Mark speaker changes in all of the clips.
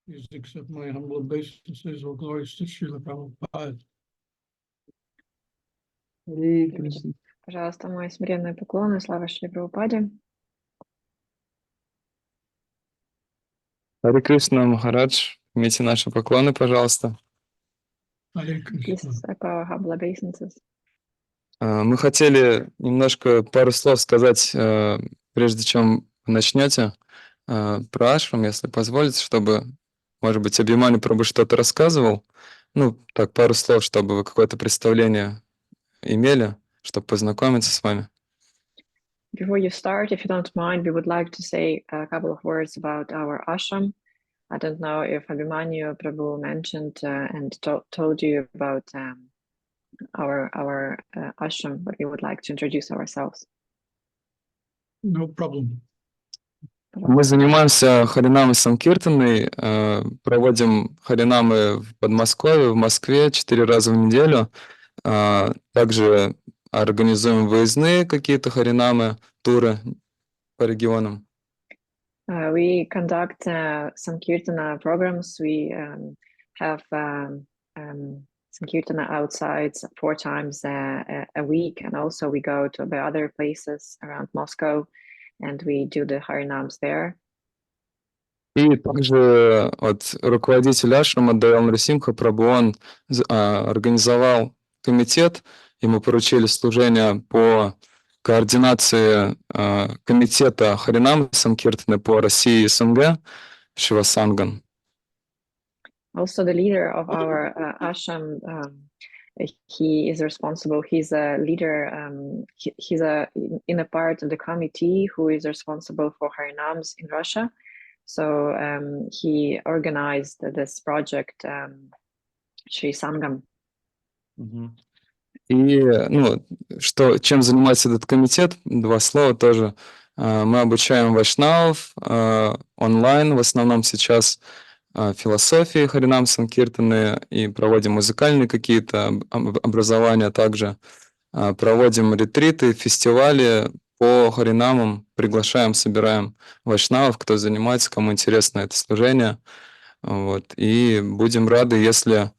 Speaker 1: Please accept my humble obeisances, O glories to Srila Prabhupada.
Speaker 2: Пожалуйста, мои смиренные поклоны, слава Шри Прабхупаде.
Speaker 3: Харе Кришна, Махарадж, примите наши поклоны, пожалуйста.
Speaker 1: Hare
Speaker 2: Please
Speaker 1: Krishna.
Speaker 2: accept our humble obeisances.
Speaker 3: Мы хотели немножко пару слов сказать, прежде чем вы начнете, про ашрам, если позволите, чтобы, может быть, Абхимани Прабху что-то рассказывал. Ну, так, пару слов, чтобы вы какое-то представление имели, чтобы познакомиться с вами.
Speaker 2: Before you start, if you don't mind, we would like to say a couple of words about our ashram. I don't know if Abhimanyu Prabhu mentioned and told you about our ashram, but we would like to introduce ourselves.
Speaker 1: No problem.
Speaker 3: Мы занимаемся Харинамой Санкиртаной, проводим Харинамы в Подмосковье, в Москве 4 раза в неделю. Также организуем выездные какие-то Харинамы, туры по регионам.
Speaker 2: We conduct Sankirtana programs. We have Sankirtana outside 4 times a week, and also we go to the other places around Moscow, and we do the Harinams there.
Speaker 3: И также вот руководитель ашрама Даял Нарисимха Прабху, он организовал комитет, ему поручили служение по координации комитета Харинам Санкиртаны по России и СНГ, Шивасанган.
Speaker 2: Also, the leader of our ashram, he is responsible. He's a leader. He's in a part of the committee who is responsible for Harinams in Russia. So he organized this project, Shri Sangam.
Speaker 3: И ну, чем занимается этот комитет? 2 слова тоже. Мы обучаем вайшнавов онлайн, в основном сейчас философии Харинам Санкиртаны, и проводим музыкальные какие-то образования также. Проводим ретриты, фестивали по Харинамам, приглашаем, собираем вайшнавов, кто занимается, кому интересно это служение. Вот. И будем рады, если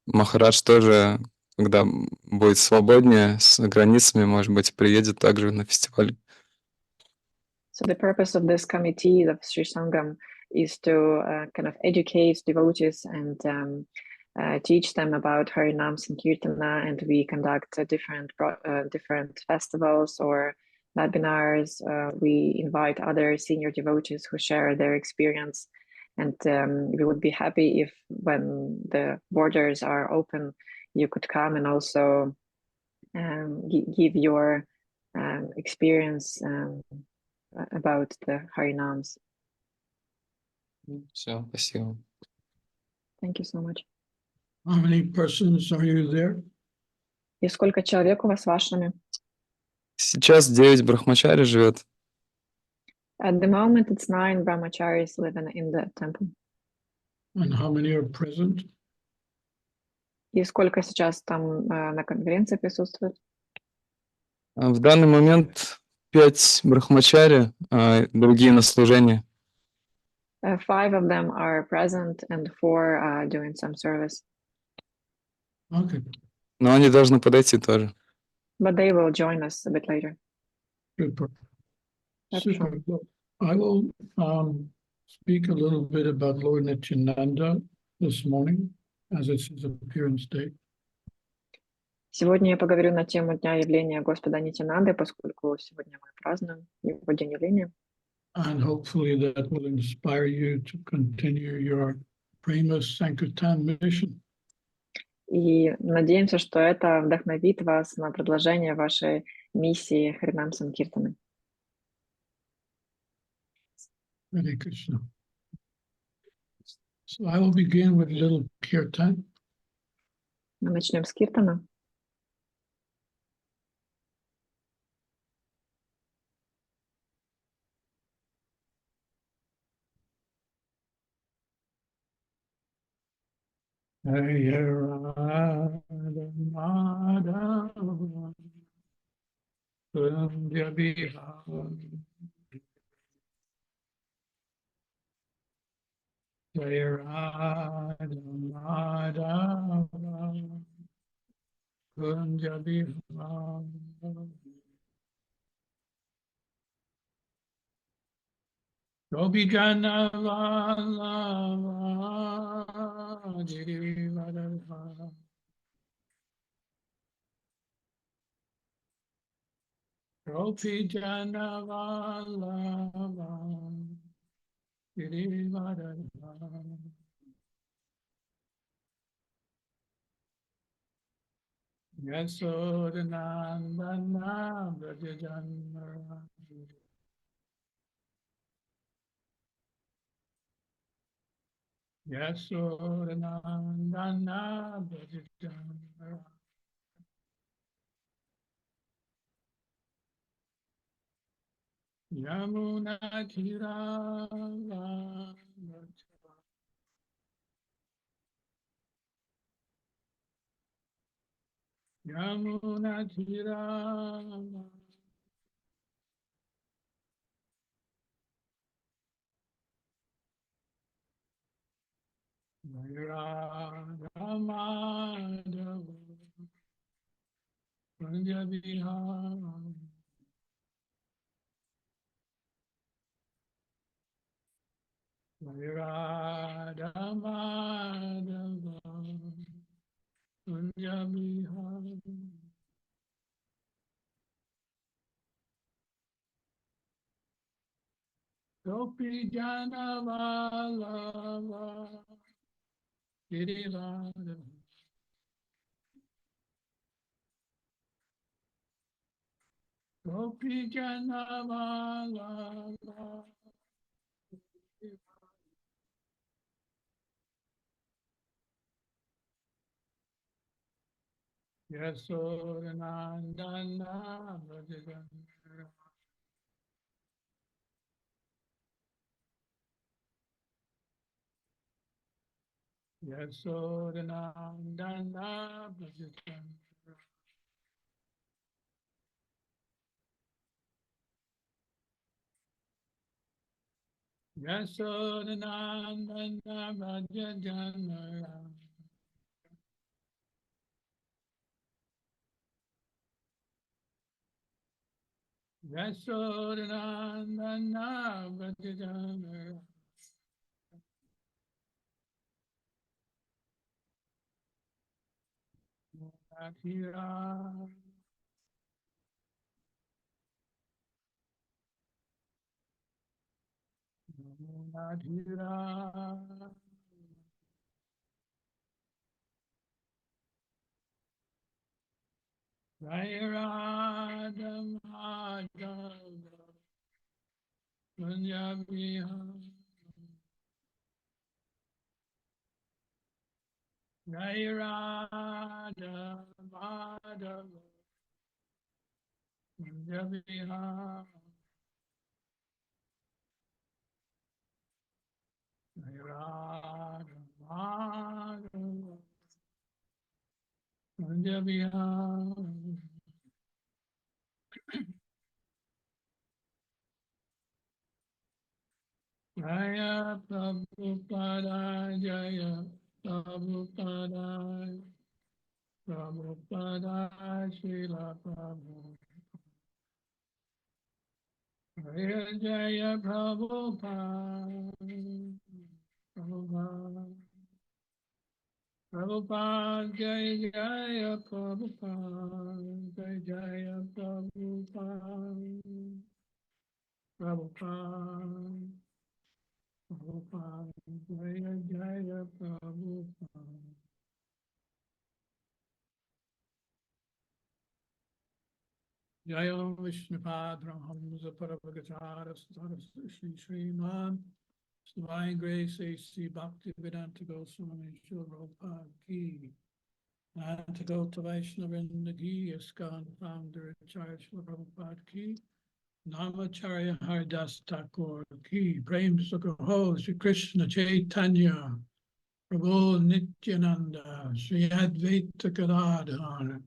Speaker 3: Махарадж тоже, когда будет свободнее с границами, может быть, приедет также на фестиваль.
Speaker 2: So the purpose of this committee of Sri Sangam is to kind of educate devotees and teach them about Harinam Sankirtana, and we conduct different festivals or webinars. We invite other senior devotees who share their experience, and we would be happy if, when the borders are open, you could come and also give your experience about the Harinams.
Speaker 3: Все, спасибо.
Speaker 2: Thank you so much.
Speaker 1: How many persons are you there?
Speaker 2: И сколько человек у вас в ашраме?
Speaker 3: Сейчас 9 брахмачари живет.
Speaker 2: At the moment, it's 9 brahmacharis living in the temple.
Speaker 1: And how many are present?
Speaker 2: И сколько сейчас там на конференции присутствует?
Speaker 3: В данный момент 5 брахмачари, другие на служении.
Speaker 2: 5 of them are present and 4 are doing some service.
Speaker 1: Okay.
Speaker 3: Но они должны подойти тоже.
Speaker 2: But they will join us a bit later.
Speaker 1: Super.
Speaker 2: That's
Speaker 1: So, I will speak a little bit about Lord Nityananda this morning, as it's his appearance day.
Speaker 2: Сегодня я поговорю на тему Дня явления Господа Нитянанды, поскольку сегодня мы празднуем его день явления.
Speaker 1: And hopefully that will inspire you to continue your Prema Sankirtan mission.
Speaker 2: И надеемся, что это вдохновит вас на продолжение вашей миссии Харинам Санкиртаны.
Speaker 1: Hare Krishna. So I will begin with a little kirtan.
Speaker 2: Мы начнем с киртана.
Speaker 1: Jai Radha Madhava Kundya Bihari Jaya Radha Madhava Kunja Vihara Gopijana Vallabha Girivardhara Gopijana Vallabha Girivardhara Yasodhanandana Brajajanara Yasodhanandana Brajajanara Yamuna Tira Yamuna Tira Madhava Kunja Vihara Radha Madhava Kunja Vihara Gopi Jana Vallabha Girivardhara Gopi Jana Vallabha Yasodhanandana Brajajanara Yasodhanandana Brajajanara Yasodhanandana Brajajanara Yasodhanandana Brajajanara Akira Adhira Jaya Radha Madhava Kunja Vihara Jaya Radha Madhava Kunja Vihara Jaya Radha Madhava Kunja Vihara Jaya Prabhupada Jaya Prabhupada Prabhupada Srila Prabhupada Jaya Jaya Prabhupada Prabhupada Prabhupada Jaya Jaya Prabhupada Jaya Jaya Prabhupada Prabhupada Prabhupada Jaya Jaya Prabhupada Jaya Vishnupada Hamza Paravagatara Shri Sriman Divine Grace A.C. Bhaktivedanta Swami Prabhupada Ki and to go to Vaishnavrinda Ki ISKCON founder-acharya Prabhupada Ki Namacharya Haridas Thakur Ki Prem Sukho Sri Krishna Chaitanya Prabhu Nityananda Sri Advaita Gadadhar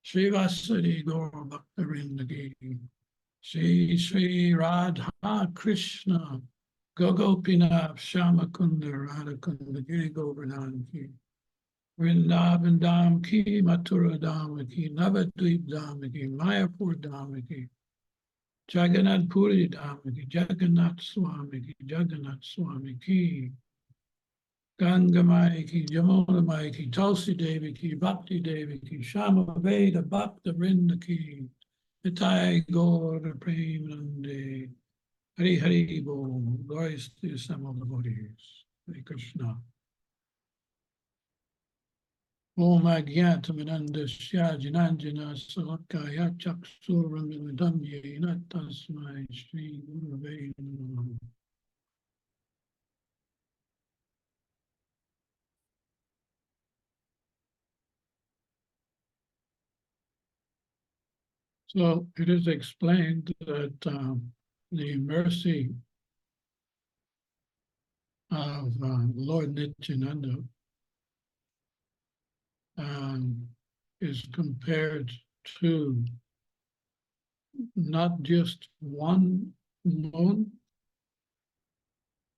Speaker 1: Sri Vasari Gaur Bhaktivinoda Ki Sri Sri Radha Krishna Gogopinath Shamakunda Radhakunda Giri Govardhan Ki Vrindavan Dham Ki Mathura Dham Ki Navadvip Dham Ki Mayapur Dham Ki Jagannath Puri Dham Ki Jagannath Swami Ki Ganga Mai Ki Jamuna Mai Ki Tulsi Devi Ki Bhakti Devi Ki Shama Veda Bhakta Vrinda Ki Nitai Gaur Premanande Hari Hari Bol, glories to the assembled devotees. Hare Krishna. Om Agyantamanandasya Jananjana Salakaya Chaksuramidamye Natasmai Shri Gurave Namaha. So it is explained that the mercy of Lord Nityananda is compared to not just one moon,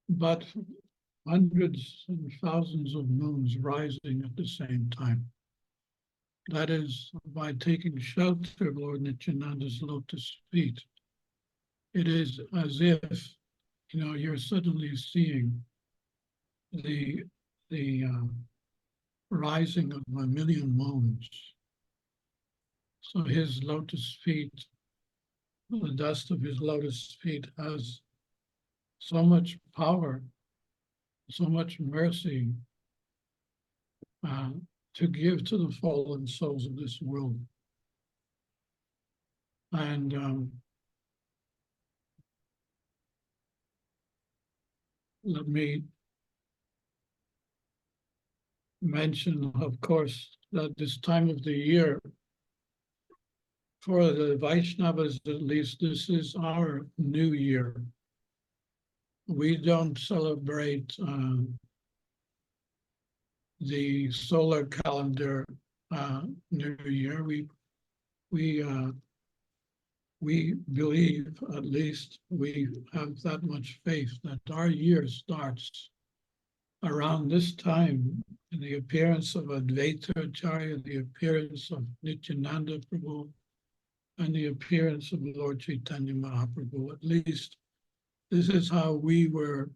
Speaker 1: but hundreds and thousands of moons rising at the same time. That is, by taking shelter of Lord Nityananda's lotus feet, it is as if, you know, you're suddenly seeing the rising of 1,000,000 moons. So his lotus feet, the dust of his lotus feet has so much power, so much mercy to give to the fallen souls of this world. And let me mention, of course, that this time of the year, for the Vaishnavas at least, this is our new year. We don't celebrate the solar calendar New Year. We believe, at least we have that much faith, that our year starts around this time, in the appearance of Advaita-acharya, the appearance of Nityananda Prabhu, and the appearance of Lord Chaitanya Mahaprabhu. At least this is how we were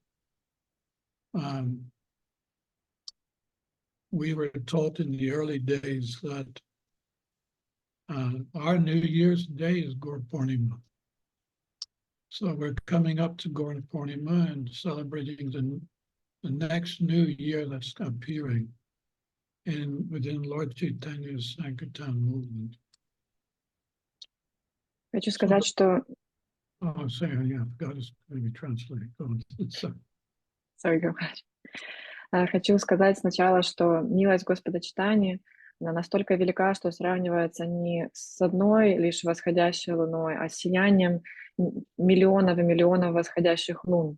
Speaker 1: taught in the early days, that our New Year's Day is Gaur Purnima. So we're coming up to Gaur Purnima and celebrating the next new year that's appearing within Lord Chaitanya's Sankirtan movement.
Speaker 2: Хочу сказать, что...
Speaker 1: Oh, sorry, yeah, I forgot it's going to be translated.
Speaker 2: Sorry, go ahead. Хочу сказать сначала, что милость Господа Чайтаньи, она настолько велика, что сравнивается не с одной лишь восходящей луной, а с сиянием миллионов и миллионов восходящих лун.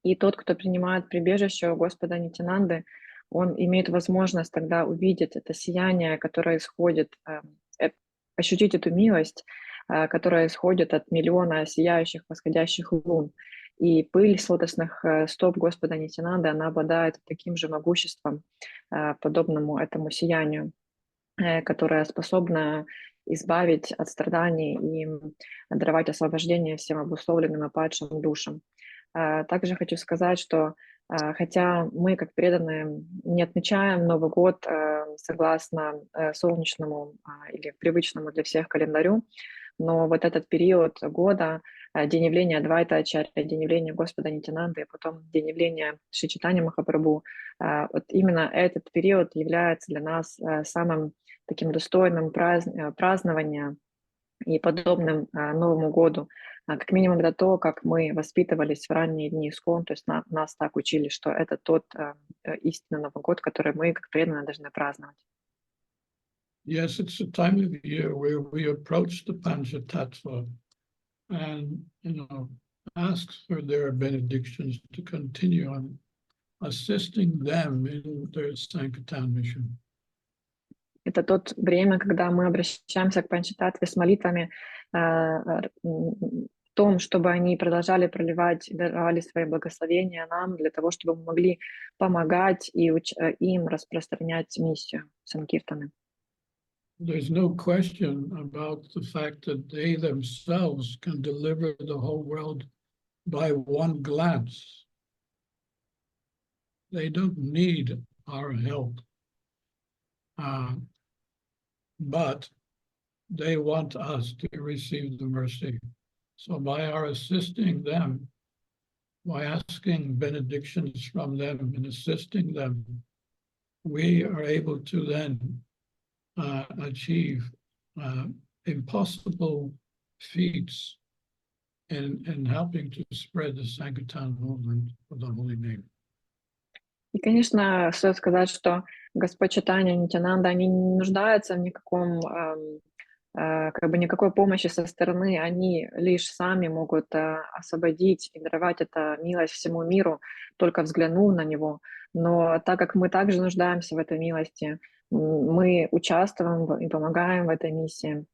Speaker 2: И тот, кто принимает прибежище у Господа Нитянанды, он имеет возможность тогда увидеть это сияние, которое исходит, ощутить эту милость, которая исходит от миллиона сияющих восходящих лун. И пыль с лотосных стоп Господа Нитянанды, она обладает таким же могуществом, подобному этому сиянию, которое способно избавить от страданий и даровать освобождение всем обусловленным и падшим душам. Также хочу сказать, что хотя мы, как преданные, не отмечаем Новый год согласно солнечному или привычному для всех календарю, но вот этот период года, день явления Адвайта-ачарьи, день явления Господа Нитянанды, и потом день явления Шри Чайтаньи Махапрабху, вот именно этот период является для нас самым таким достойным празднования и подобным Новому году. Как минимум это то, как мы воспитывались в ранние дни ISKCON, то есть нас так учили, что это тот истинный Новый год, который мы, как преданные, должны праздновать.
Speaker 1: Yes, it's a time of year where we approach the Panchatattva and, ask for their benedictions to continue on assisting them in their Sankirtan mission.
Speaker 2: Это тот время, когда мы обращаемся к Панчататтве с молитвами, том, чтобы они продолжали проливать, давали свои благословения нам, для того, чтобы мы могли помогать и им распространять миссию Санкиртаны.
Speaker 1: There's no question about the fact that they themselves can deliver the whole world by one glance. They don't need our help, but they want us to receive the mercy. So by our assisting them, by asking benedictions from them and assisting them, we are able to then achieve impossible feats in helping to spread the Sankirtan movement of the Holy Name.
Speaker 2: И, конечно, стоит сказать, что Господь Чайтанья, Нитьянанда, они не нуждаются в никаком, как бы никакой помощи со стороны, они лишь сами могут освободить и даровать эту милость всему миру, только взглянув на него. Но так как мы также нуждаемся в этой милости, мы участвуем и помогаем в этой миссии,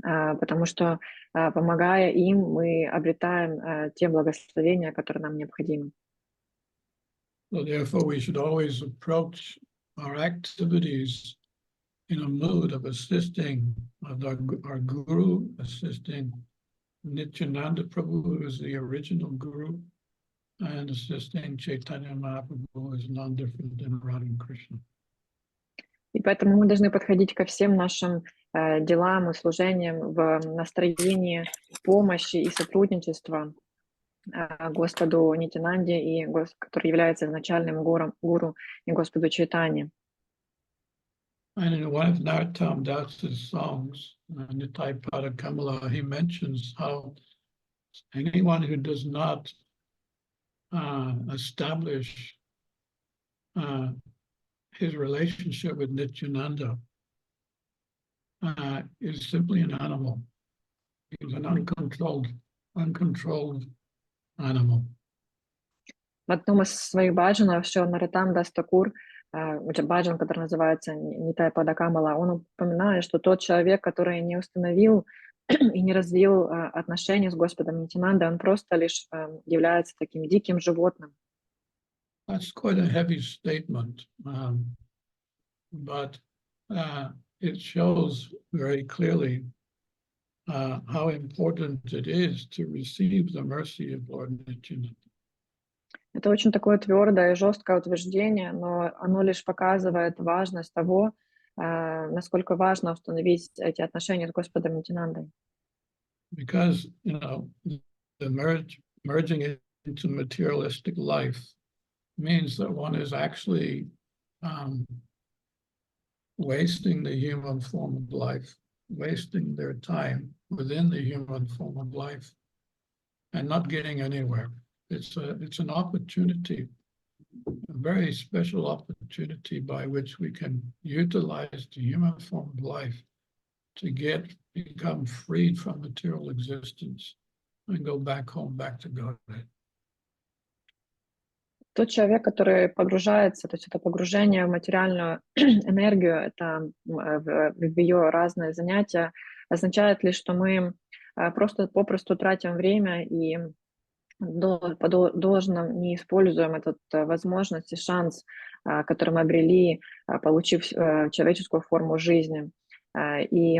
Speaker 2: потому что, помогая им, мы обретаем те благословения, которые нам необходимы.
Speaker 1: So therefore, we should always approach our activities in a mood of assisting our Guru, assisting Nityananda Prabhu, who is the original Guru, and assisting Chaitanya Mahaprabhu, who is none different than Radha and Krishna.
Speaker 2: И поэтому мы должны подходить ко всем нашим делам и служениям в настроении помощи и сотрудничества Господу Нитянанде, который является изначальным гуру, и Господу Чайтанье.
Speaker 1: And in one of Narottam Das's songs, Nitai Pada Kamala, he mentions how anyone who does not establish his relationship with Nityananda is simply an animal. He's an uncontrolled animal.
Speaker 2: В одном из своих баджанов Шрила Нароттам Дас Такур, баджан, который называется Нитай Пада Камала, он упоминает, что тот человек, который не установил и не развил отношения с Господом Нитянандой, он просто лишь является таким диким животным.
Speaker 1: That's quite a heavy statement, but it shows very clearly how important it is to receive the mercy of Lord Nityananda.
Speaker 2: Это очень такое твердое и жесткое утверждение, но оно лишь показывает важность того, насколько важно установить эти отношения с Господом Нитянандой.
Speaker 1: Because, the merging into materialistic life means that one is actually wasting the human form of life, wasting their time within the human form of life, and not getting anywhere. It's an opportunity, a very special opportunity by which we can utilize the human form of life to become freed from material existence and go back home, back to Godhead.
Speaker 2: Тот человек, который погружается, то есть это погружение в материальную энергию, это в ее разные занятия, означает лишь, что мы попросту тратим время и должно не используем эту возможность и шанс, который мы обрели, получив человеческую форму жизни. И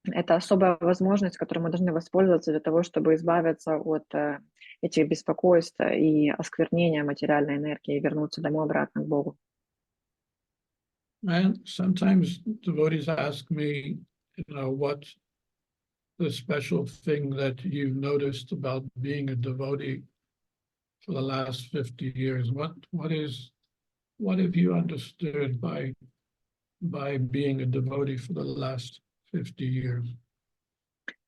Speaker 2: это особая возможность, которой мы должны воспользоваться для того, чтобы избавиться от этих беспокойств и осквернения материальной энергии и вернуться домой обратно к Богу.
Speaker 1: And sometimes devotees ask me, what the special thing that you've noticed about being a devotee for the last 50 years. What have you understood by being a devotee for the last 50 years?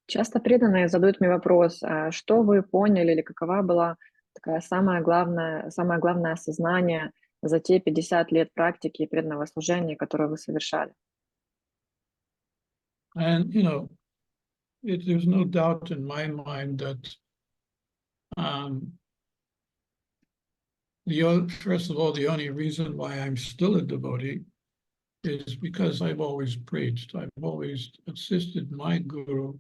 Speaker 2: Часто преданные задают мне вопрос, что вы поняли или какова была такая самое главное осознание за те 50 лет практики и преданного служения, которое вы совершали?
Speaker 1: And, there's no doubt in my mind that first of all, the only reason why I'm still a devotee is because I've always preached. I've always assisted my guru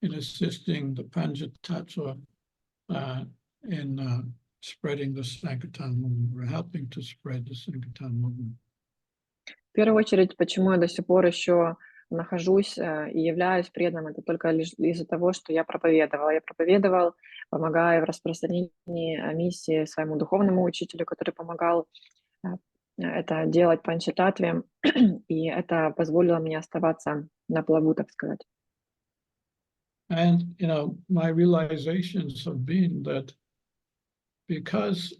Speaker 1: in assisting the Panchatattva in spreading the Sankirtan movement. We're helping to spread the Sankirtan movement.
Speaker 2: В первую очередь, почему я до сих пор еще нахожусь и являюсь преданным, это только лишь из-за того, что я проповедовал. Я проповедовал, помогая в распространении миссии своему духовному учителю, который помогал это делать панчататве, и это позволило мне оставаться на плаву, так сказать.
Speaker 1: And, my realizations have been that because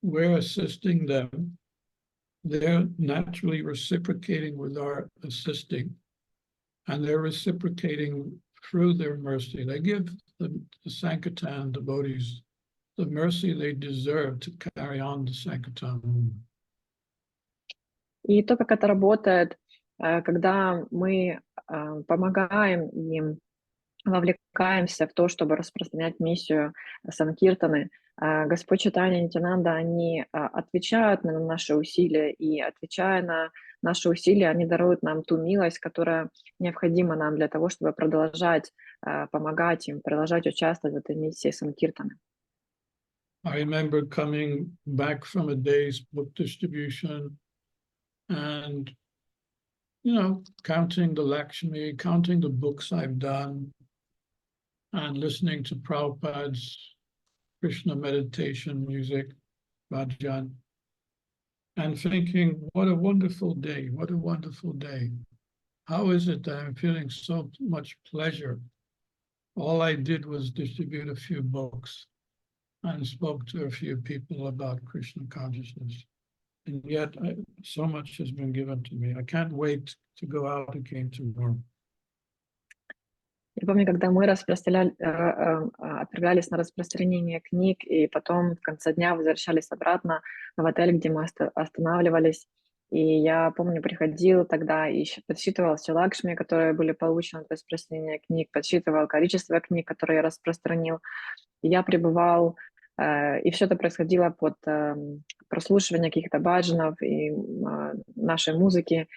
Speaker 1: we're assisting them, they're naturally reciprocating with our assisting, and they're reciprocating through their mercy. They give the Sankirtan devotees the mercy they deserve to carry on the Sankirtan movement.
Speaker 2: И то, как это работает, когда мы помогаем им, вовлекаемся в то, чтобы распространять миссию Санкиртаны, Господь Чайтанья, Нитьянанда, они отвечают на наши усилия, и отвечая на наши усилия, они даруют нам ту милость, которая необходима нам для того, чтобы продолжать помогать им, продолжать участвовать в этой миссии Санкиртаны.
Speaker 1: I remember coming back from a day's book distribution and, counting the Lakshmi, counting the books I've done, and listening to Prabhupada's Krishna meditation music, bhajan, and thinking, what a wonderful day, what a wonderful day. How is it that I'm feeling so much pleasure? All I did was distribute a few books and spoke to a few people about Krishna consciousness. And yet so much has been given to me. I can't wait to go out again tomorrow.
Speaker 2: Я помню, когда мы отправлялись на распространение книг, и потом в конце дня возвращались обратно в отель, где мы останавливались. И я помню, приходил тогда и подсчитывал все Лакшми, которые были получены от распространения книг, подсчитывал количество книг, которые я распространил. И я пребывал, и все это происходило под прослушивание каких-то баджанов и нашей музыки.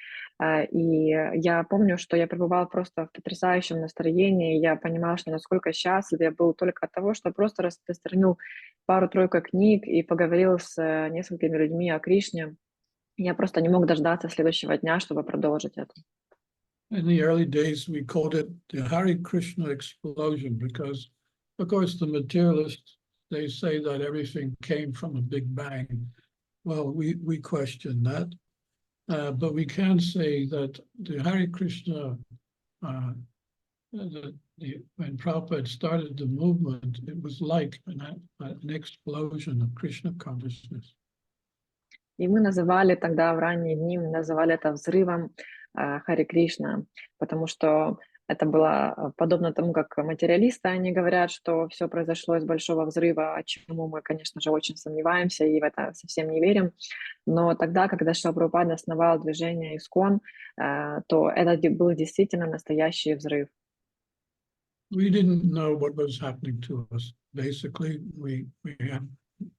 Speaker 2: И я помню, что я пребывал просто в потрясающем настроении. Я понимала, что насколько счастлив я был только от того, что просто распространил пару-тройку книг и поговорил с несколькими людьми о Кришне. Я просто не мог дождаться следующего дня, чтобы продолжить это.
Speaker 1: In the early days, we called it the Hare Krishna explosion because, of course, the materialists, they say that everything came from a big bang. Well, we question that. But we can say that the Hare Krishna, when Prabhupada started the movement, it was like an explosion of Krishna consciousness.
Speaker 2: И мы называли тогда в ранние дни, мы называли это взрывом Харе Кришна, потому что это было подобно тому, как материалисты, они говорят, что все произошло из большого взрыва, о чему мы, конечно же, очень сомневаемся и в это совсем не верим. Но тогда, когда Шрила Прабхупада основал движение ISKCON, то это был действительно настоящий взрыв.
Speaker 1: We didn't know what was happening to us. Basically,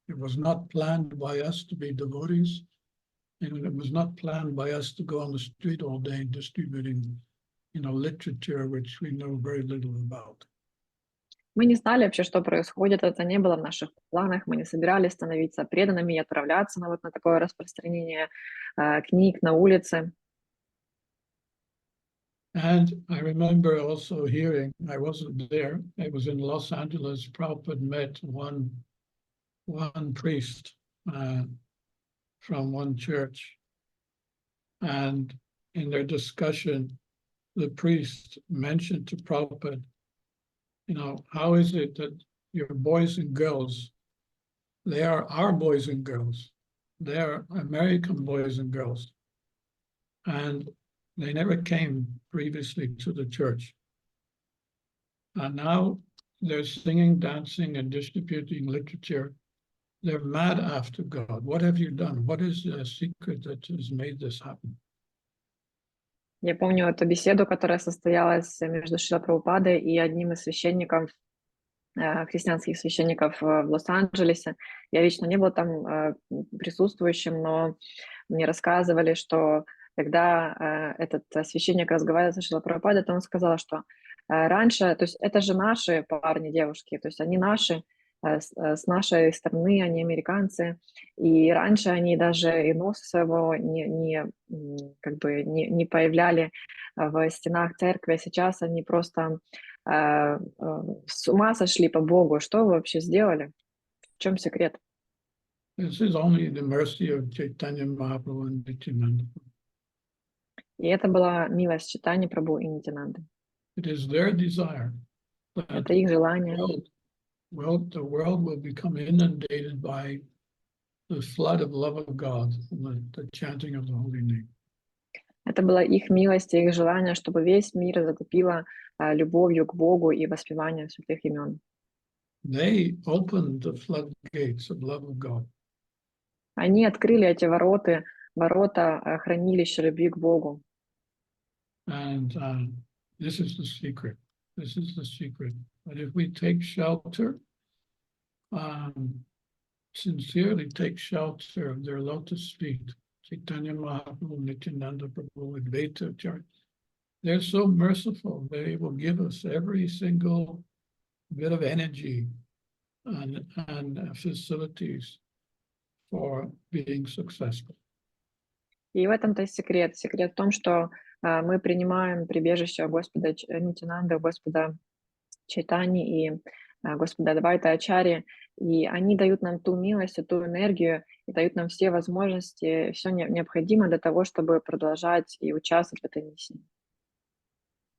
Speaker 1: it was not planned by us to be devotees, and it was not planned by us to go on the street all day distributing literature which we know very little about.
Speaker 2: Мы не знали вообще, что происходит, это не было в наших планах, мы не собирались становиться преданными и отправляться на такое распространение книг на улице.
Speaker 1: And I remember also hearing, I wasn't there, I was in Los Angeles, Prabhupada met one priest from one church, and in their discussion, the priest mentioned to Prabhupada, how is it that your boys and girls, they are our boys and girls, they are American boys and girls, and they never came previously to the church. And now they're singing, dancing, and distributing literature. They're mad after God. What have you done? What is the secret that has made this happen?
Speaker 2: Я помню эту беседу, которая состоялась между Шрилой Прабхупадой и одним из священников, христианских священников в Лос-Анджелесе. Я лично не был там присутствующим, но мне рассказывали, что когда этот священник разговаривал со Шрилой Прабхупадой, то он сказал, что раньше, то есть это же наши парни, девушки, то есть они наши, с нашей стороны, они американцы, и раньше они даже и носа своего как бы не появляли в стенах церкви, а сейчас они просто с ума сошли по Богу. Что вы вообще сделали? В чем секрет?
Speaker 1: This is only the mercy of Chaitanya Mahaprabhu and Nityananda.
Speaker 2: И это была милость Чайтаньи Прабху и Нитьянанды.
Speaker 1: It is their desire that
Speaker 2: Это их желание.
Speaker 1: the world will become inundated by the flood of love of God and the chanting of the holy name.
Speaker 2: Это была их милость и их желание, чтобы весь мир затопило любовью к Богу и воспеванием святых имен.
Speaker 1: They opened the floodgates of love of God.
Speaker 2: Они открыли эти ворота хранилища любви к Богу.
Speaker 1: And this is the secret. This is the secret. But if we take shelter, sincerely take shelter of their lotus feet, Chaitanya Mahaprabhu, Nityananda Prabhu, Bhaktivedanta Acharya, they're so merciful. They will give us every single bit of energy and facilities for being successful.
Speaker 2: И в этом-то и секрет. Секрет в том, что мы принимаем прибежище Господа Нитьянанды, Господа Чайтани и Господа Адвайта-ачарьи, и они дают нам ту милость, ту энергию, и дают нам все возможности, все необходимое для того, чтобы продолжать и участвовать в этой миссии.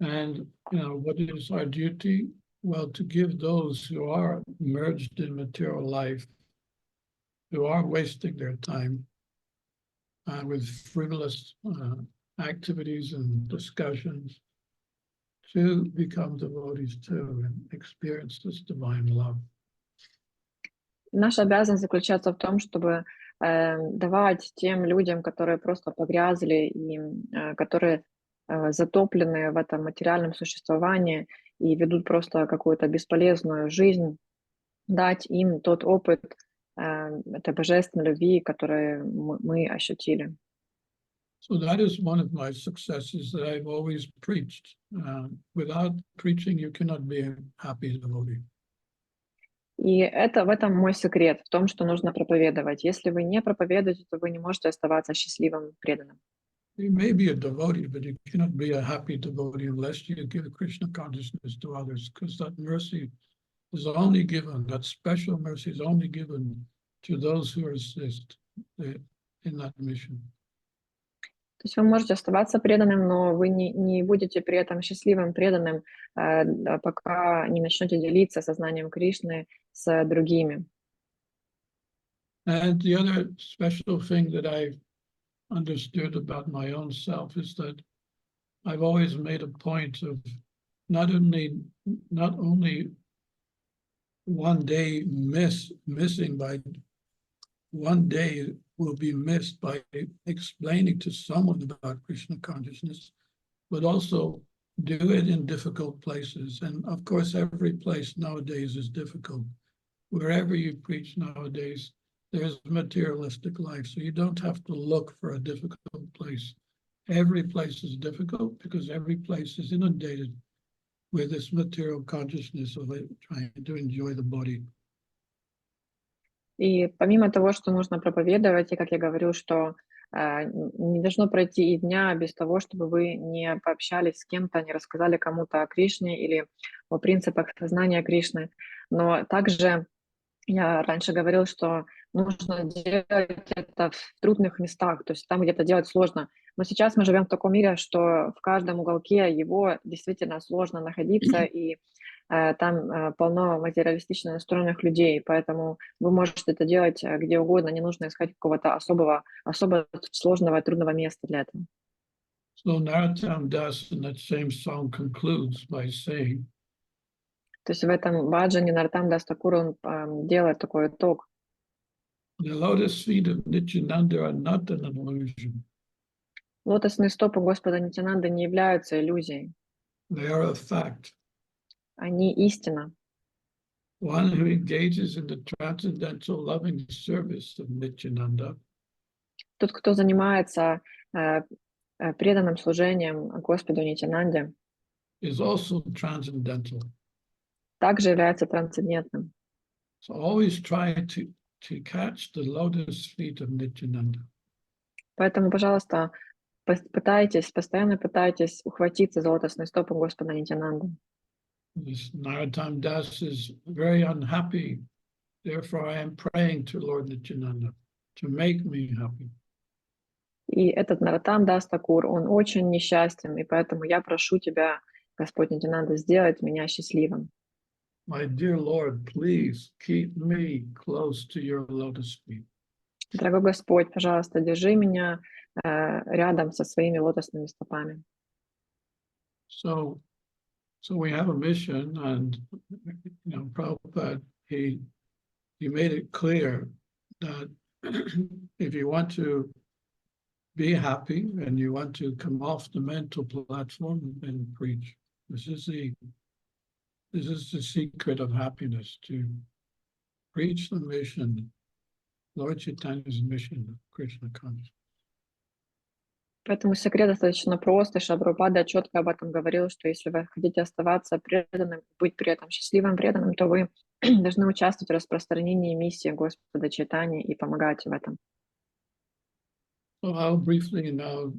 Speaker 1: And, what is our duty? Well, to give those who are merged in material life, who are wasting their time with frivolous activities and discussions, to become devotees too and experience this divine love.
Speaker 2: Наша обязанность заключается в том, чтобы давать тем людям, которые просто погрязли и которые затоплены в этом материальном существовании и ведут просто какую-то бесполезную жизнь, дать им тот опыт этой божественной любви, который мы ощутили.
Speaker 1: So that is one of my successes that I've always preached. Without preaching, you cannot be a happy devotee.
Speaker 2: И в этом мой секрет, в том, что нужно проповедовать. Если вы не проповедуете, то вы не можете оставаться счастливым преданным.
Speaker 1: You may be a devotee, but you cannot be a happy devotee unless you give Krishna consciousness to others, because that mercy is only given, that special mercy is only given to those who assist in that mission.
Speaker 2: То есть вы можете оставаться преданным, но вы не будете при этом счастливым преданным, пока не начнете делиться сознанием Кришны с другими.
Speaker 1: And the other special thing that I've understood about my own self is that I've always made a point of not only one day missing by one day will be missed by explaining to someone about Krishna consciousness, but also do it in difficult places. And of course, every place nowadays is difficult. Wherever you preach nowadays, there's materialistic life, so you don't have to look for a difficult place. Every place is difficult because every place is inundated with this material consciousness of trying to enjoy the body.
Speaker 2: И помимо того, что нужно проповедовать, и как я говорю, что не должно пройти и дня без того, чтобы вы не пообщались с кем-то, не рассказали кому-то о Кришне или о принципах сознания Кришны. Но также я раньше говорил, что нужно делать это в трудных местах, то есть там, где это делать сложно. Но сейчас мы живем в таком мире, что в каждом уголке его действительно сложно находиться, и там полно материалистично настроенных людей, поэтому вы можете это делать где угодно, не нужно искать какого-то особо сложного и трудного места для этого.
Speaker 1: So Nityananda-trayodashi in that same song concludes by saying,
Speaker 2: то есть в этом баджане Нароттам-дас Такур он делает такой итог.
Speaker 1: The lotus feet of Nityananda are not an illusion.
Speaker 2: Лотосные стопы Господа Нитьянанды не являются иллюзией.
Speaker 1: They are a fact.
Speaker 2: Они истина.
Speaker 1: One who engages in the transcendental loving service of Nityananda
Speaker 2: Тот, кто занимается преданным служением Господу Нитьянанде,
Speaker 1: is also transcendental.
Speaker 2: также является трансцендентным.
Speaker 1: So always try to catch the lotus feet of Nityananda.
Speaker 2: Поэтому, пожалуйста, постоянно пытайтесь ухватиться за лотосные стопы Господа Нитьянанды.
Speaker 1: This Narottam Das is very unhappy. Therefore, I am praying to Lord Nityananda to make me happy.
Speaker 2: И этот Нароттам Дас Такур, он очень несчастен, и поэтому я прошу тебя, Господь Нитьянанда, сделать меня счастливым.
Speaker 1: My dear Lord, please keep me close to your lotus feet.
Speaker 2: Дорогой Господь, пожалуйста, держи меня рядом со своими лотосными стопами.
Speaker 1: So we have a mission, and Prabhupada, he made it clear that if you want to be happy and you want to come off the mental platform and preach, this is the secret of happiness, to preach the mission, Lord Chaitanya's mission, Krishna Consciousness.
Speaker 2: Поэтому секрет достаточно прост, и Шрила Прабхупада четко об этом говорил, что если вы хотите оставаться преданным, быть при этом счастливым, преданным, то вы должны участвовать в распространении миссии Господа Чайтаньи и помогать в этом.
Speaker 1: So I'll briefly now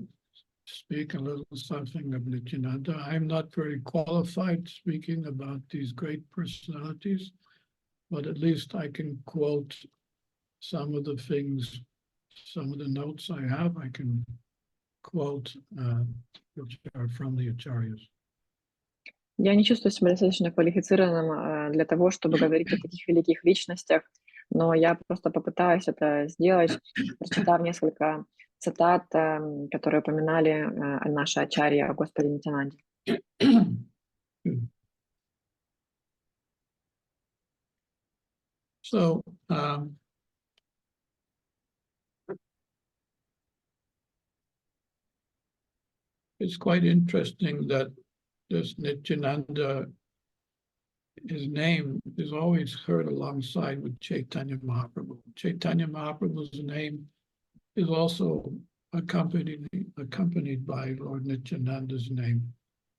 Speaker 1: speak a little something of Nityananda. I'm not very qualified speaking about these great personalities, but at least I can quote some of the things, some of the notes I have, I can quote which are from the acharyas.
Speaker 2: Я не чувствую себя достаточно квалифицированным для того, чтобы говорить о таких великих личностях, но я просто попытаюсь это сделать, прочитав несколько цитат, которые упоминали наши ачарьи о Господе Нитьянанде.
Speaker 1: So, it's quite interesting that this Nityananda, his name is always heard alongside with Chaitanya Mahaprabhu. Chaitanya Mahaprabhu's name is also accompanied by Lord Nityananda's name.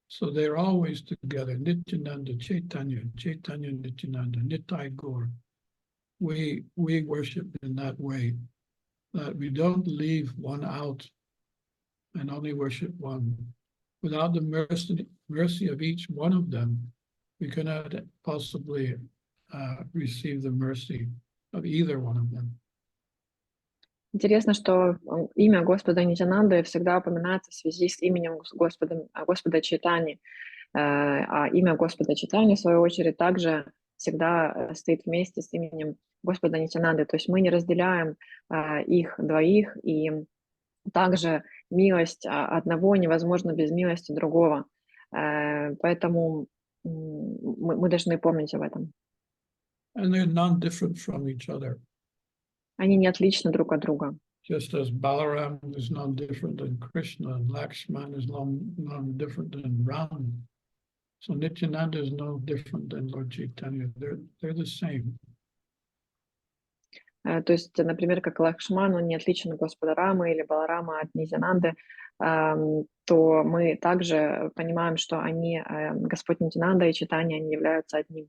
Speaker 1: So they're always together, Nityananda, Chaitanya, Chaitanya, Nityananda, Nitai Gaur. We worship in that way, that we don't leave one out and only worship one. Without the mercy of each one of them, we cannot possibly receive the mercy of either one of them.
Speaker 2: Интересно, что имя Господа Нитьянанды всегда упоминается в связи с именем Господа Чайтаньи, а имя Господа Чайтаньи, в свою очередь, также всегда стоит вместе с именем Господа Нитьянанды. То есть мы не разделяем их двоих, и также милость одного невозможна без милости другого. Поэтому мы должны помнить об этом.
Speaker 1: And they're non-different from each other.
Speaker 2: Они не отличны друг от друга.
Speaker 1: Just as Balaram is non-different than Krishna, and Lakshman is non-different than Ram. So Nityananda is no different than Lord Chaitanya. They're the same.
Speaker 2: То есть, например, как Лакшман, он не отличен от Господа Рамы или Баларама от Нитьянанды, то мы также понимаем, что они, Господь Нитьянанда и Чайтанья, они являются одним.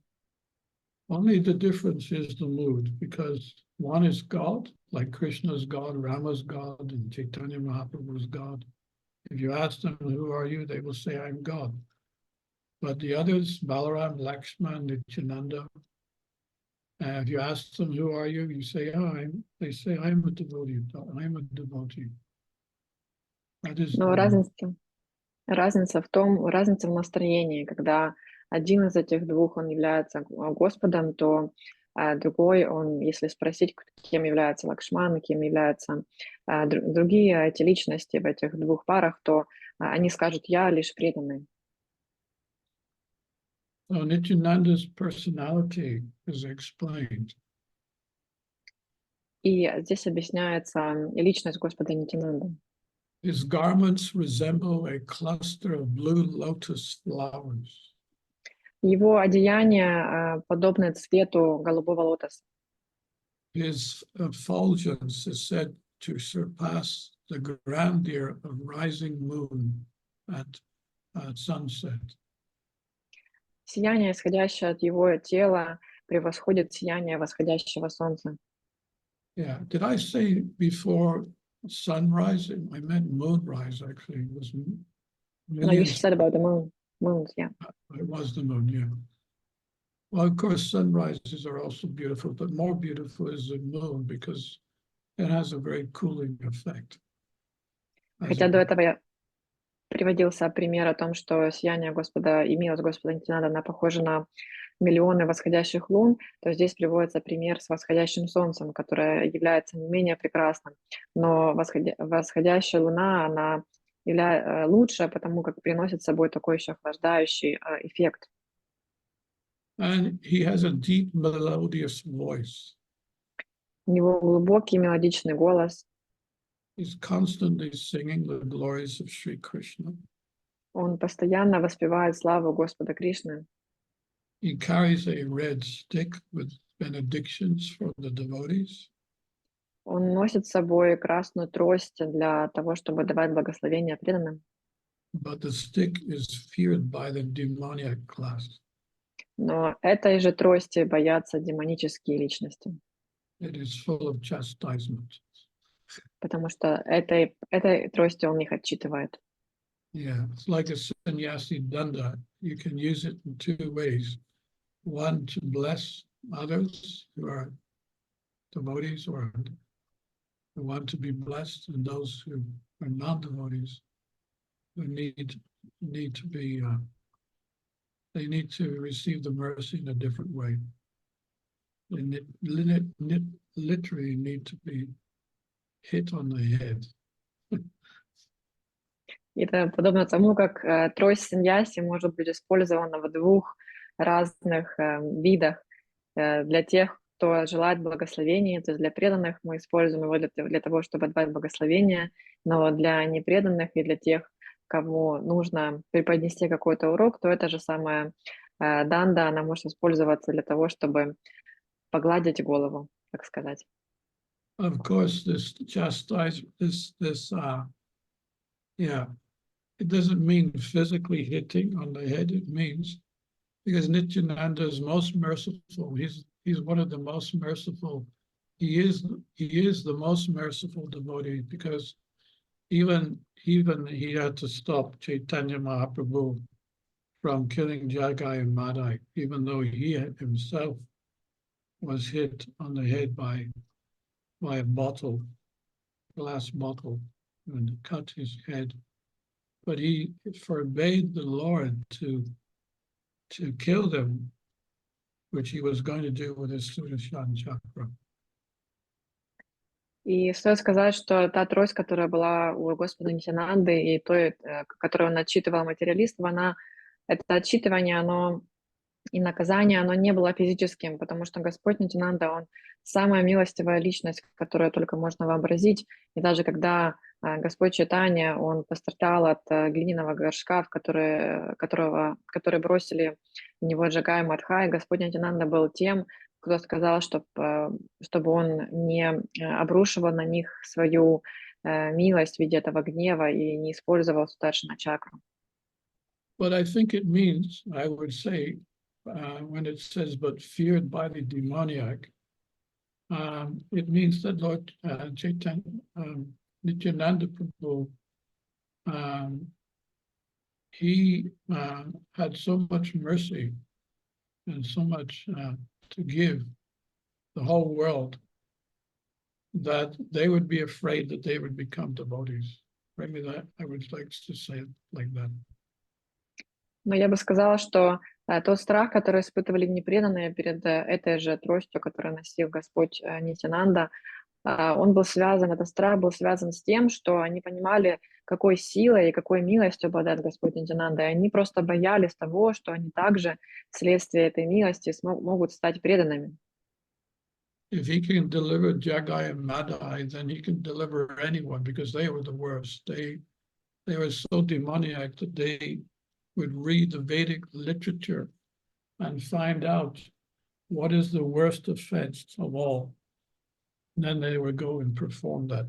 Speaker 1: Only the difference is the mood, because one is God, like Krishna's God, Rama's God, and Chaitanya Mahaprabhu's God. If you ask them, who are you? They will say, I'm God. But the others, Balaram, Lakshman, Nityananda, if you ask them, who are you? You say, they say, I'm a devotee. I'm a devotee. That is
Speaker 2: Но разница в настроении, когда один из этих двух, он является Господом, то другой, он, если спросить, кем является Лакшман, кем являются другие эти личности в этих двух парах, то они скажут, я лишь преданный.
Speaker 1: So Nityananda's personality is explained.
Speaker 2: И здесь объясняется личность Господа Нитьянанды.
Speaker 1: His garments resemble a cluster of blue lotus flowers.
Speaker 2: Его одеяние подобно цвету голубого лотоса.
Speaker 1: His effulgence is said to surpass the grandeur of rising moon at sunset.
Speaker 2: Сияние, исходящее от его тела, превосходит сияние восходящего солнца.
Speaker 1: Yeah. Did I say before sunrise? I meant moonrise, actually. It was
Speaker 2: No, you
Speaker 1: millions.
Speaker 2: said about the moon. Moons, yeah.
Speaker 1: It was the moon, yeah. Well, of course, sunrises are also beautiful, but more beautiful is the moon because it has a very cooling effect.
Speaker 2: Хотя до этого я приводился пример о том, что сияние Господа и милость Господа Нитянанда, она похожа на миллионы восходящих лун, то здесь приводится пример с восходящим солнцем, которое является не менее прекрасным. Но восходящая луна, она лучше, потому как приносит с собой такой еще охлаждающий эффект.
Speaker 1: And he has a deep melodious voice.
Speaker 2: У него глубокий мелодичный голос.
Speaker 1: He's constantly singing the glories of Sri Krishna.
Speaker 2: Он постоянно воспевает славу Господа Кришны.
Speaker 1: He carries a red stick with benedictions for the devotees.
Speaker 2: Он носит с собой красную трость для того, чтобы давать благословения преданным.
Speaker 1: But the stick is feared by the demoniac class.
Speaker 2: Но этой же трости боятся демонические личности.
Speaker 1: It is full of chastisement.
Speaker 2: Потому что этой трости он их отчитывает.
Speaker 1: Yeah, it's like a sannyasi danda. You can use it in two ways. One, to bless others who are devotees, or who want to be blessed, and those who are non-devotees who need to be, they need to receive the mercy in a different way. They literally need to be hit on the head.
Speaker 2: Это подобно тому, как трость саньяси может быть использована в двух разных видах. Для тех, кто желает благословения, то есть для преданных мы используем его для того, чтобы отдать благословение, но для непреданных и для тех, кому нужно преподнести какой-то урок, то это же самое данда, она может использоваться для того, чтобы погладить голову, так сказать.
Speaker 1: Of course, this chastisement, it doesn't mean physically hitting on the head. It means because Nityananda is most merciful. He's one of the most merciful. He is the most merciful devotee because even he had to stop Chaitanya Mahaprabhu from killing Jagai and Madai, even though he himself was hit on the head by a bottle, glass bottle, and cut his head. But he forbade the Lord to kill them, which he was going to do with his Sudarshan chakra.
Speaker 2: И стоит сказать, что та трость, которая была у Господа Нитянанды, и которую он отчитывал материалистов, это отчитывание, оно и наказание, оно не было физическим, потому что Господь Нитянанда, он самая милостивая личность, которую только можно вообразить. И даже когда Господь Чайтанья, он пострадал от глиняного горшка, в который бросили в него Джагай и Мадхай, Господь Нитянанда был тем, кто сказал, чтобы он не обрушивал на них свою милость в виде этого гнева и не использовал Сударшана чакру.
Speaker 1: But I think it means, I would say, when it says, but feared by the demoniac, it means that Lord Chaitanya, Nityananda Prabhu, he had so much mercy and so much to give the whole world that they would be afraid that they would become devotees. Maybe that I would like to say it like that.
Speaker 2: Но я бы сказала, что тот страх, который испытывали непреданные перед этой же тростью, которую носил Господь Нитянанда, этот страх был связан с тем, что они понимали, какой силой и какой милостью обладает Господь Нитянанда, и они просто боялись того, что они также вследствие этой милости могут стать преданными.
Speaker 1: If he can deliver Jagai and Madai, then he can deliver anyone because they were the worst. They were so demoniac that they would read the Vedic literature and find out what is the worst offense of all. And then they would go and perform that.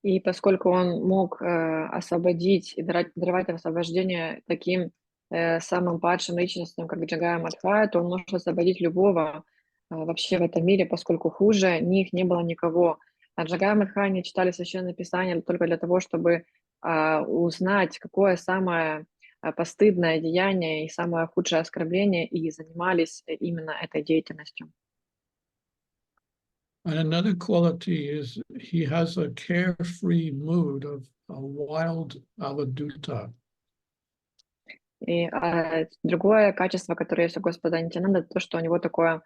Speaker 2: И поскольку он мог освободить и даровать освобождение таким самым падшим личностям, как Джагая Мадхая, то он может освободить любого вообще в этом мире, поскольку хуже них не было никого. А Джагая Мадхая не читали Священное Писание только для того, чтобы узнать, какое самое постыдное деяние и самое худшее оскорбление, и занимались именно этой деятельностью.
Speaker 1: And another quality is he has a carefree mood of a wild avadhuta.
Speaker 2: И другое качество, которое есть у Господа Нитьянанда, это то, что у него такое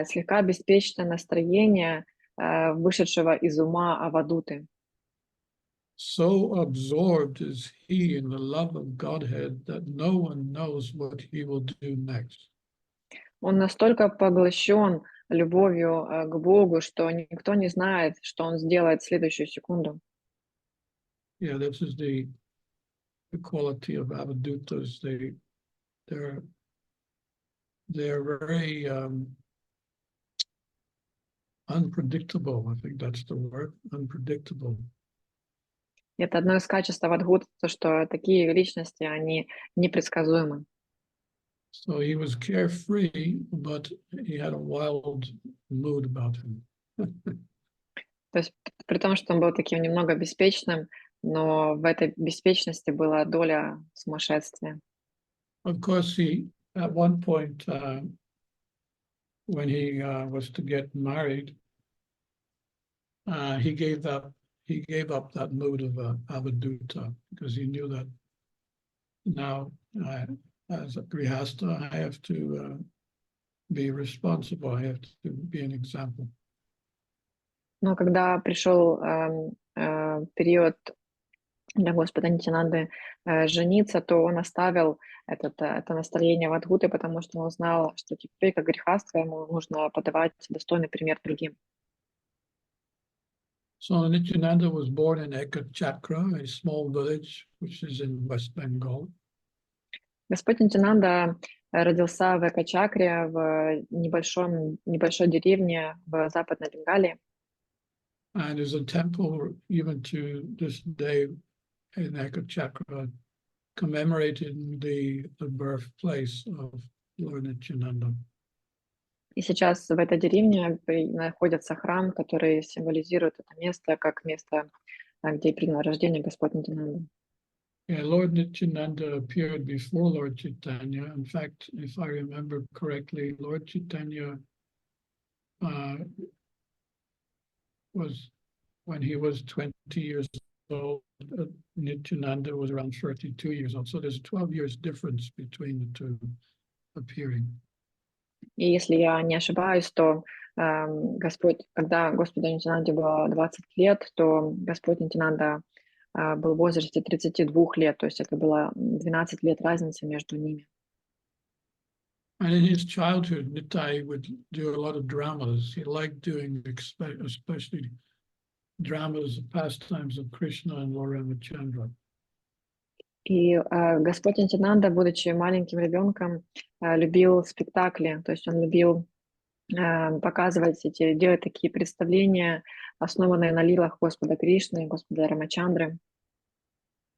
Speaker 2: слегка беспечное настроение вышедшего из ума авадуты.
Speaker 1: So absorbed is he in the love of Godhead that no one knows what he will do next.
Speaker 2: Он настолько поглощен любовью к Богу, что никто не знает, что он сделает в следующую секунду.
Speaker 1: Yeah, this is the quality of avadhutas. They're very unpredictable. I think that's the word, unpredictable.
Speaker 2: Это одно из качеств авадхут, то, что такие личности, они непредсказуемы.
Speaker 1: So he was carefree, but he had a wild mood about him.
Speaker 2: То есть при том, что он был таким немного беспечным, но в этой беспечности была доля сумасшествия.
Speaker 1: Of course, he at one point when he was to get married, he gave up that mood of avadhuta because he knew that now as a grihastha I have to be responsible. I have to be an example.
Speaker 2: Но когда пришел период для Господа Нитьянанды жениться, то он оставил это настроение вадхуты, потому что он знал, что теперь, как грехастха, ему нужно подавать достойный пример другим.
Speaker 1: So Nityananda was born in Ekachakra, a small village which is in West Bengal.
Speaker 2: Господь Нитьянанда родился в Экачакре, в небольшой деревне в Западной Бенгалии.
Speaker 1: And there's a temple even to this day in Ekachakra commemorating the birthplace of Lord Nityananda.
Speaker 2: И сейчас в этой деревне находится храм, который символизирует это место как место, где принял рождение Господь Нитьянанда.
Speaker 1: Yeah, Lord Nityananda appeared before Lord Chaitanya. In fact, if I remember correctly, Lord Chaitanya was, when he was 20 years old, Nityananda was around 32 years old. So there's 12 years difference between the two appearing.
Speaker 2: И если я не ошибаюсь, то когда Господу Нитьянанде было 20 лет, то Господь Нитьянанда был в возрасте 32 лет, то есть это было 12 лет разницы между ними.
Speaker 1: And in his childhood, Nitai would do a lot of dramas. He liked doing especially dramas, pastimes of Krishna and Lord Ramachandra.
Speaker 2: И Господь Нитьянанда, будучи маленьким ребенком, любил спектакли, то есть он любил показывать делать такие представления, основанные на лилах Господа Кришны, Господа Рамачандры.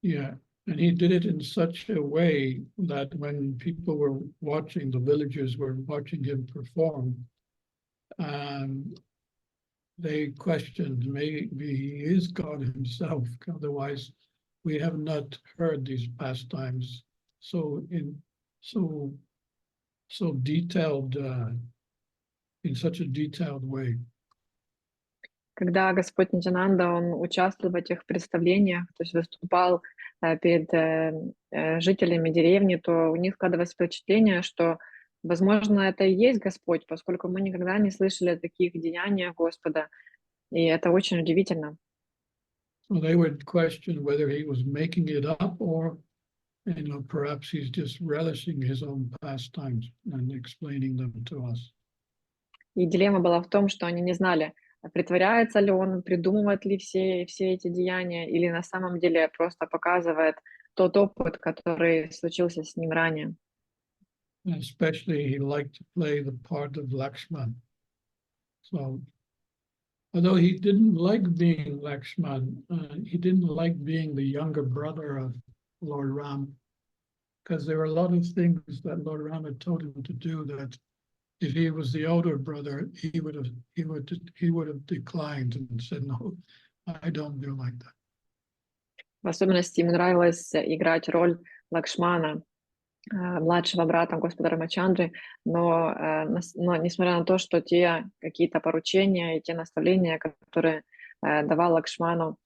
Speaker 1: Yeah, and he did it in such a way that when people were watching, the villagers were watching him perform, they questioned, maybe he is God himself, otherwise we have not heard these pastimes so detailed, in such a detailed way.
Speaker 2: Когда Господь Нитьянанда, он участвовал в этих представлениях, то есть выступал перед жителями деревни, то у них складывалось впечатление, что, возможно, это и есть Господь, поскольку мы никогда не слышали о таких деяниях Господа, и это очень удивительно.
Speaker 1: So they would question whether he was making it up or, perhaps he's just relishing his own pastimes and explaining them to us.
Speaker 2: И дилемма была в том, что они не знали, притворяется ли он, придумывает ли все эти деяния, или на самом деле просто показывает тот опыт, который случился с ним ранее.
Speaker 1: Especially he liked to play the part of Lakshman. So, although he didn't like being Lakshman, he didn't like being the younger brother of Lord Ram. because there were a lot of things that Lord Rama told him to do that if he was the older brother, he would have declined and said, no, I don't do like that.
Speaker 2: В особенности ему нравилось играть роль Лакшмана, младшего брата Господа Рамачандры, но несмотря на то, что те какие-то поручения и те наставления, которые давал Лакшману,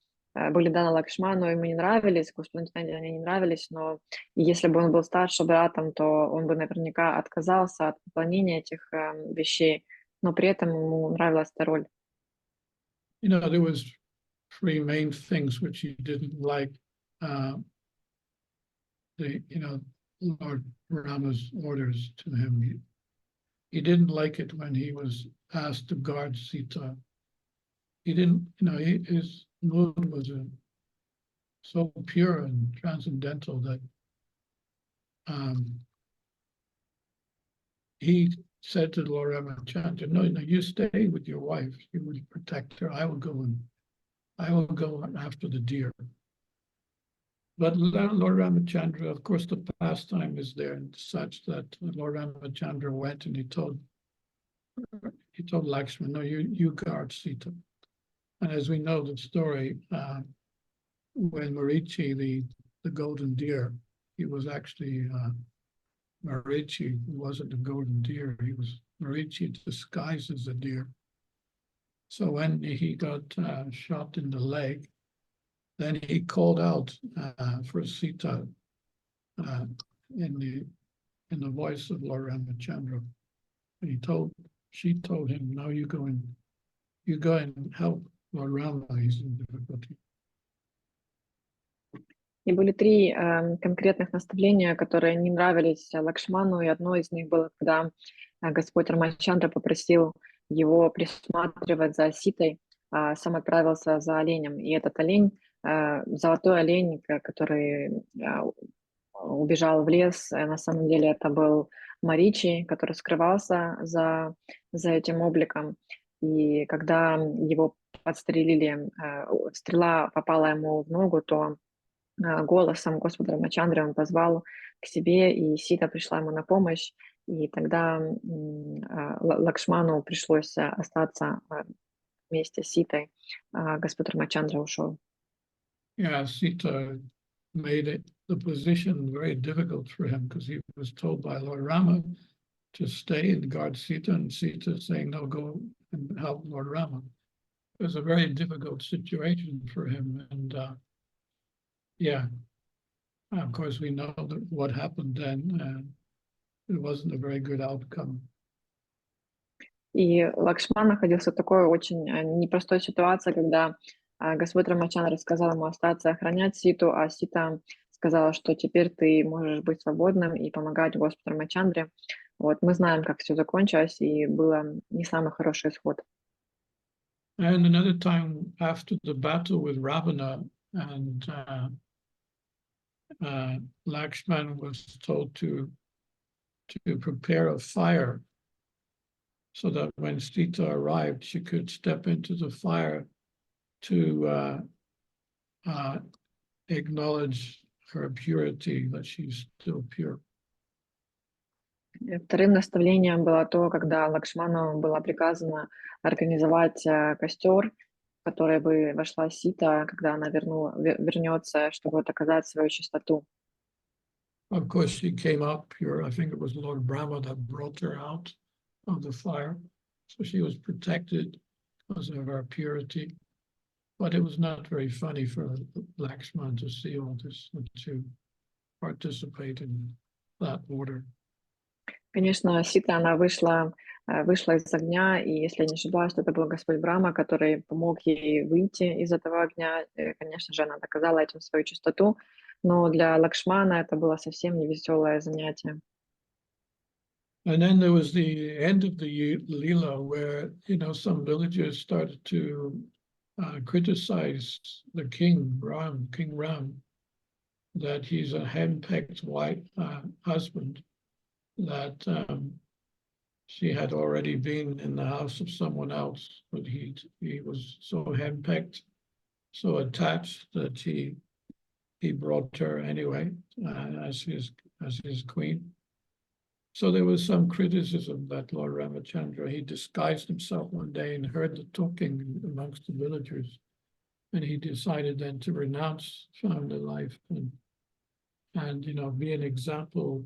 Speaker 2: были даны Лакшману, ему не нравились, Господу Нитянанде они не нравились, но если бы он был старшим братом, то он бы наверняка отказался от выполнения этих вещей, но при этом ему нравилась эта роль.
Speaker 1: You know, there was 3 main things which he didn't like. Lord Rama's orders to him. He didn't like it when he was asked to guard Sita. He didn't, his mood was so pure and transcendental that he said to Lord Ramachandra, no, you stay with your wife. You will protect her. I will go after the deer. But Lord Ramachandra, of course, the pastime is there and such that Lord Ramachandra went and he told Lakshman, no, you guard Sita. And as we know the story, when Marichi, the golden deer, he was actually Marichi, who wasn't a golden deer. He was Marichi disguised as a deer. So when he got shot in the leg, then he called out for Sita in the voice of Lord Ramachandra. And she told him, now you go and help Lord Rama, he's in difficulty.
Speaker 2: И были 3 конкретных наставления, которые не нравились Лакшману, и одно из них было, когда Господь Рамачандра попросил его присматривать за Ситой, а сам отправился за оленем. И этот олень, золотой олень, который убежал в лес, на самом деле это был Маричи, который скрывался за этим обликом. И когда его подстрелили, стрела попала ему в ногу, то голосом Господа Рамачандры он позвал к себе, и Сита пришла ему на помощь, и тогда Лакшману пришлось остаться вместе с Ситой, Господь Рамачандра ушел.
Speaker 1: Yeah, Sita made the position very difficult for him because he was told by Lord Rama to stay and guard Sita, and Sita saying, no, go and help Lord Rama. It was a very difficult situation for him. And of course, we know what happened then. It wasn't a very good outcome.
Speaker 2: И Лакшман находился в такой очень непростой ситуации, когда Господь Рамачандра сказал ему остаться охранять Ситу, а Сита сказала, что теперь ты можешь быть свободным и помогать Господу Рамачандре. Вот, мы знаем, как все закончилось, и было не самый хороший исход.
Speaker 1: And another time after the battle with Ravana, and Lakshman was told to prepare a fire so that when Sita arrived, she could step into the fire to acknowledge her purity, that she's still pure.
Speaker 2: Вторым наставлением было то, когда Лакшману было приказано организовать костер, в который бы вошла Сита, когда она вернется, чтобы доказать свою чистоту.
Speaker 1: Of course, she came up pure. I think it was Lord Brahma that brought her out of the fire. So she was protected because of her purity. But it was not very funny for Lakshman to see all this and to participate in that order.
Speaker 2: Конечно, Сита, она вышла из огня, и если я не ошибаюсь, то это был Господь Брахма, который помог ей выйти из этого огня. Конечно же, она доказала этим свою чистоту, но для Лакшмана это было совсем не веселое занятие.
Speaker 1: And then there was the end of the Leela where, some villagers started to criticize the king, King Ram, that he's a henpecked husband, that she had already been in the house of someone else, but he was so henpecked, so attached that he brought her anyway as his as his queen. So there was some criticism that Lord Ramachandra, he disguised himself one day and heard the talking amongst the villagers. And he decided then to renounce founder life and be an example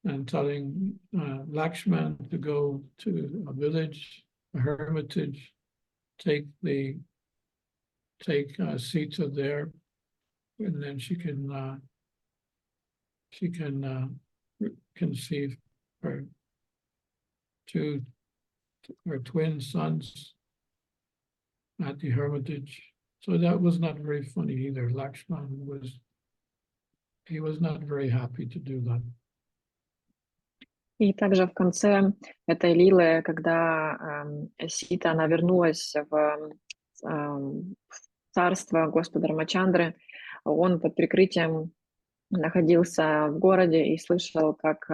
Speaker 1: and telling Lakshman to go to a village, a hermitage, take Sita there, and then she can conceive her twin sons at the hermitage. So that was not very funny either. Lakshman was not very happy to do that.
Speaker 2: И также в конце этой лилы, когда Сита, она вернулась в царство Господа Рамачандры, он под прикрытием находился в городе и слышал, как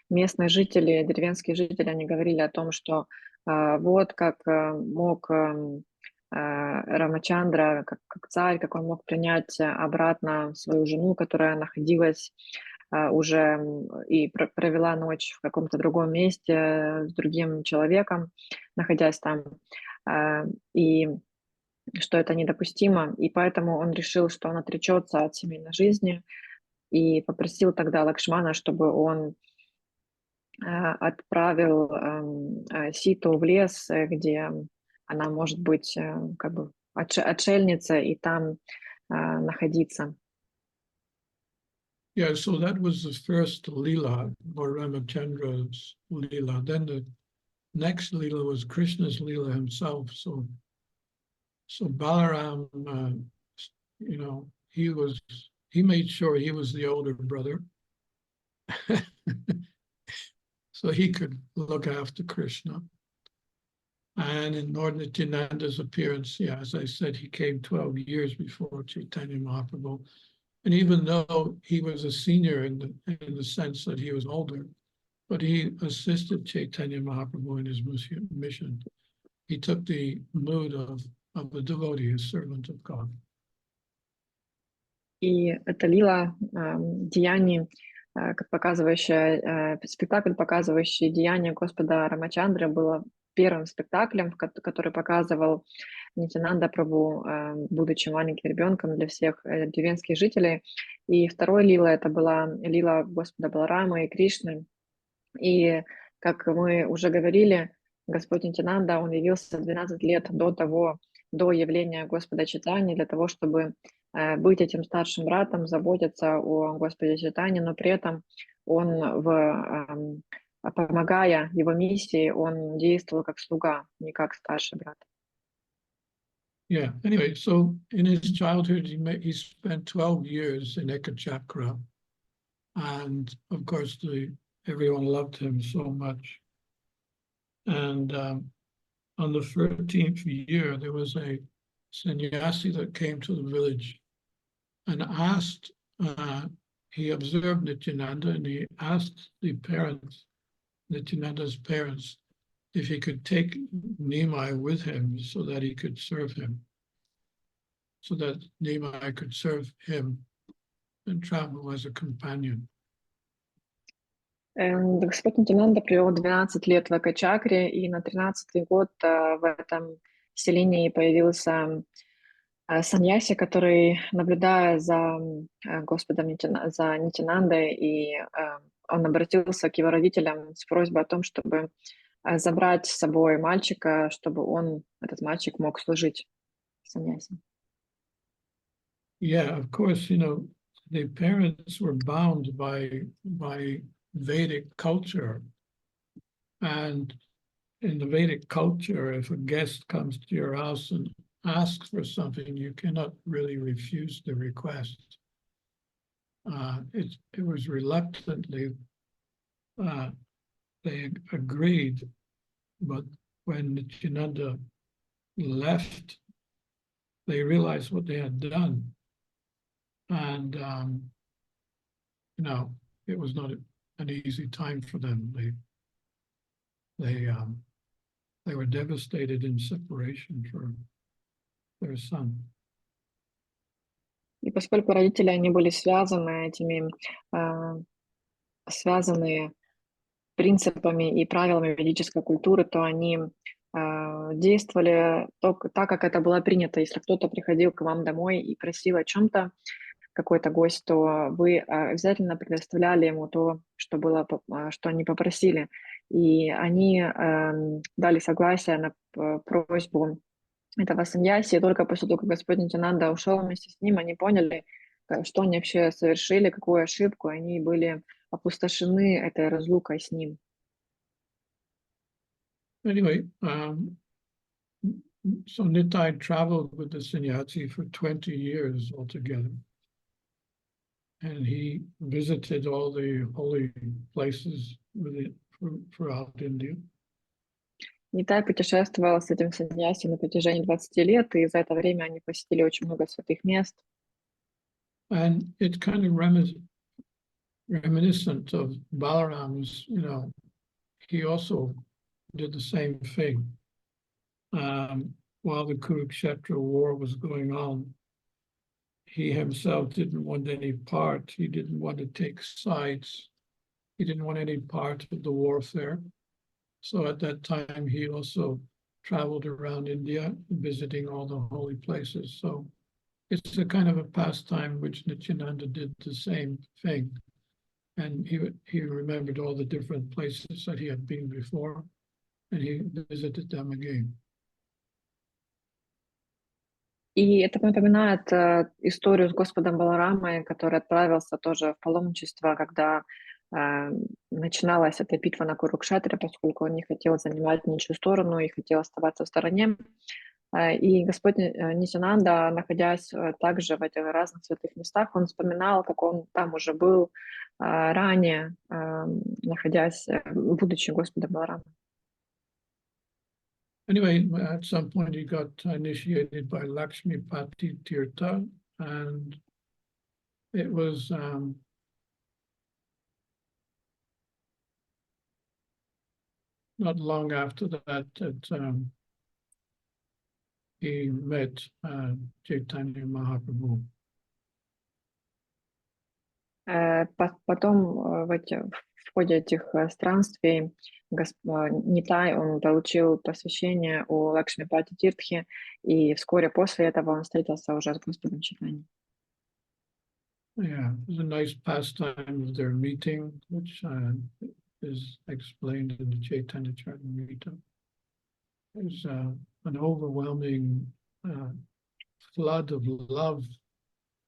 Speaker 2: местные жители, деревенские жители, они говорили о том, что вот как мог Рамачандра, как царь, как он мог принять обратно свою жену, которая находилась уже и провела ночь в каком-то другом месте с другим человеком, находясь там, и что это недопустимо. И поэтому он решил, что он отречется от семейной жизни, и попросил тогда Лакшмана, чтобы он отправил Ситу в лес, где она может быть как бы отшельница и там находиться.
Speaker 1: Yeah, so that was the first lila, or Ramachandra's lila. Then the next lila was Krishna's lila himself. So Balaram, he made sure he was the older brother, so he could look after Krishna. And in Lord Nityananda's appearance, yeah, as I said, he came 12 years before Chaitanya Mahaprabhu. And even though he was a senior in the sense that he was older, but he assisted Chaitanya Mahaprabhu in his mission. He took the mood of a devotee, a servant of God.
Speaker 2: И это лила деяний, как показывающая спектакль, показывающий деяния Господа Рамачандры, было первым спектаклем, который показывал Нитянанда Прабху, будучи маленьким ребенком для всех деревенских жителей. И второй лила, это была лила Господа Баларама и Кришны. И, как мы уже говорили, Господь Нитянанда, он явился 12 лет до явления Господа Чайтаньи, для того, чтобы быть этим старшим братом, заботиться о Господе Чайтаньи, но при этом он, помогая его миссии, он действовал как слуга, не как старший брат.
Speaker 1: Yeah, anyway, so in his childhood, he spent 12 years in Ekachakra. And of course, everyone loved him so much. And on the 13th year, there was a sannyasi that came to the village and asked, he observed Nityananda, and he asked the parents, Nityananda's parents, if he could take Nimai with him so that he could serve him, so that Nimai could serve him and travel as a companion.
Speaker 2: Господь Нитянанда провел 12 лет в Экачакре, и на 13-й год в этом селении появился саньяси, который, наблюдая за Господом за Нитянандой, и он обратился к его родителям с просьбой о том, чтобы забрать с собой мальчика, чтобы этот мальчик мог служить саньяси.
Speaker 1: Yeah, of course, the parents were bound by Vedic culture. And in the Vedic culture, if a guest comes to your house and asks for something, you cannot really refuse the request. It was reluctantly, they agreed, but when Nityananda left, they realized what they had done. And, it was not an easy time for them. They were devastated in separation for their son.
Speaker 2: И поскольку родители, они были связаны связаны принципами и правилами ведической культуры, то они действовали так, как это было принято. Если кто-то приходил к вам домой и просил о чем-то, какой-то гость, то вы обязательно предоставляли ему то, что что они попросили. И они дали согласие на просьбу этого саньяси, и только после того, как Господь Нитянанда ушел вместе с ним, они поняли, что они вообще совершили, какую ошибку, они были опустошены этой разлукой с ним.
Speaker 1: Anyway, so Nitai traveled with the sannyasi for 20 years altogether. And he visited all the holy places throughout India.
Speaker 2: Нитай путешествовал с этим саньяси на протяжении 20 лет, и за это время они посетили очень много святых мест.
Speaker 1: And it's kind of reminiscent of Balaram's, he also did the same thing. While the Kurukshetra war was going on, he himself didn't want any part. He didn't want to take sides. He didn't want any part of the warfare. So at that time, he also traveled around India, visiting all the holy places. So it's a kind of a pastime which Nityananda did the same thing. And he remembered all the different places that he had been before, and he visited them again.
Speaker 2: И это напоминает историю с Господом Баларамой, который отправился тоже в паломничество, когда начиналась эта битва на Курукшетре, поскольку он не хотел занимать ничью сторону и хотел оставаться в стороне. И Господь Нитянанда, находясь также в этих разных святых местах, он вспоминал, как он там уже был ранее, будучи Господом Баларамой.
Speaker 1: Anyway, at some point he got initiated by Lakshmi Pati Tirtha, and it was not long after that he met Chaitanya Mahaprabhu.
Speaker 2: Потом в ходе этих странствий Нитай, он получил посвящение у Лакшмипати Тиртхи, и вскоре после этого он встретился уже с Господом Чайтаньей.
Speaker 1: Yeah, it was a nice pastime of their meeting, which is explained in the Chaitanya-trayodashi. There's an overwhelming flood of love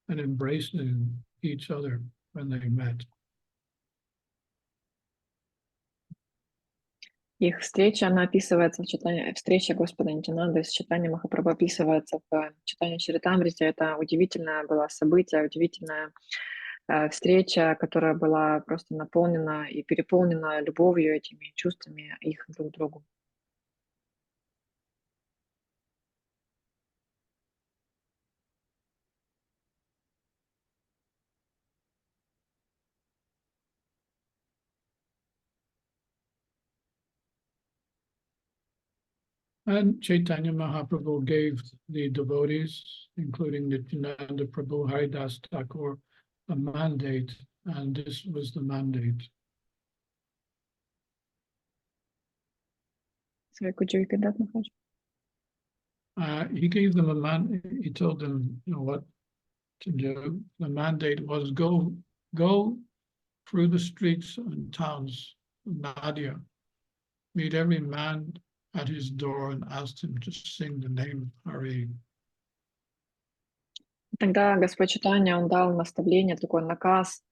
Speaker 1: and embracing each other when they met.
Speaker 2: Их встреча, она описывается встреча Господа Нитянанды с Чайтаньей Махапрабху описывается в Чайтанья Чаритамрите. Это удивительное было событие, удивительная встреча, которая была просто наполнена и переполнена любовью, этими чувствами их друг к другу.
Speaker 1: And Chaitanya Mahaprabhu gave the devotees, including Nityananda Prabhu, Haridas Thakur, a mandate, and this was the mandate.
Speaker 2: Sorry, could you repeat that, Maharaj?
Speaker 1: He gave them he told them, what to do. The mandate was go through the streets and towns of Nadia, meet every man at his door and asked him to sing the name of Hari.
Speaker 2: Тогда Господь Чайтанья, он дал наставление, такой наказ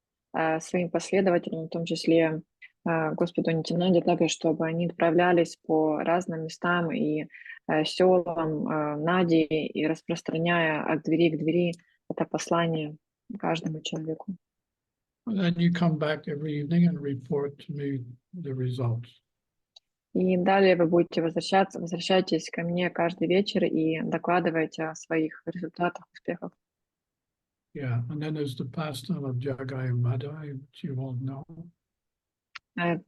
Speaker 2: своим последователям, в том числе Господу Нитянанде, также, чтобы они отправлялись по разным местам и селам Нади и распространяя от двери к двери это послание каждому человеку.
Speaker 1: And then you come back every evening and report to me the results.
Speaker 2: И далее вы будете возвращайтесь ко мне каждый вечер и докладывайте о своих результатах, успехах.
Speaker 1: Yeah, and then there's the pastime of Jagai Madai, which you all know.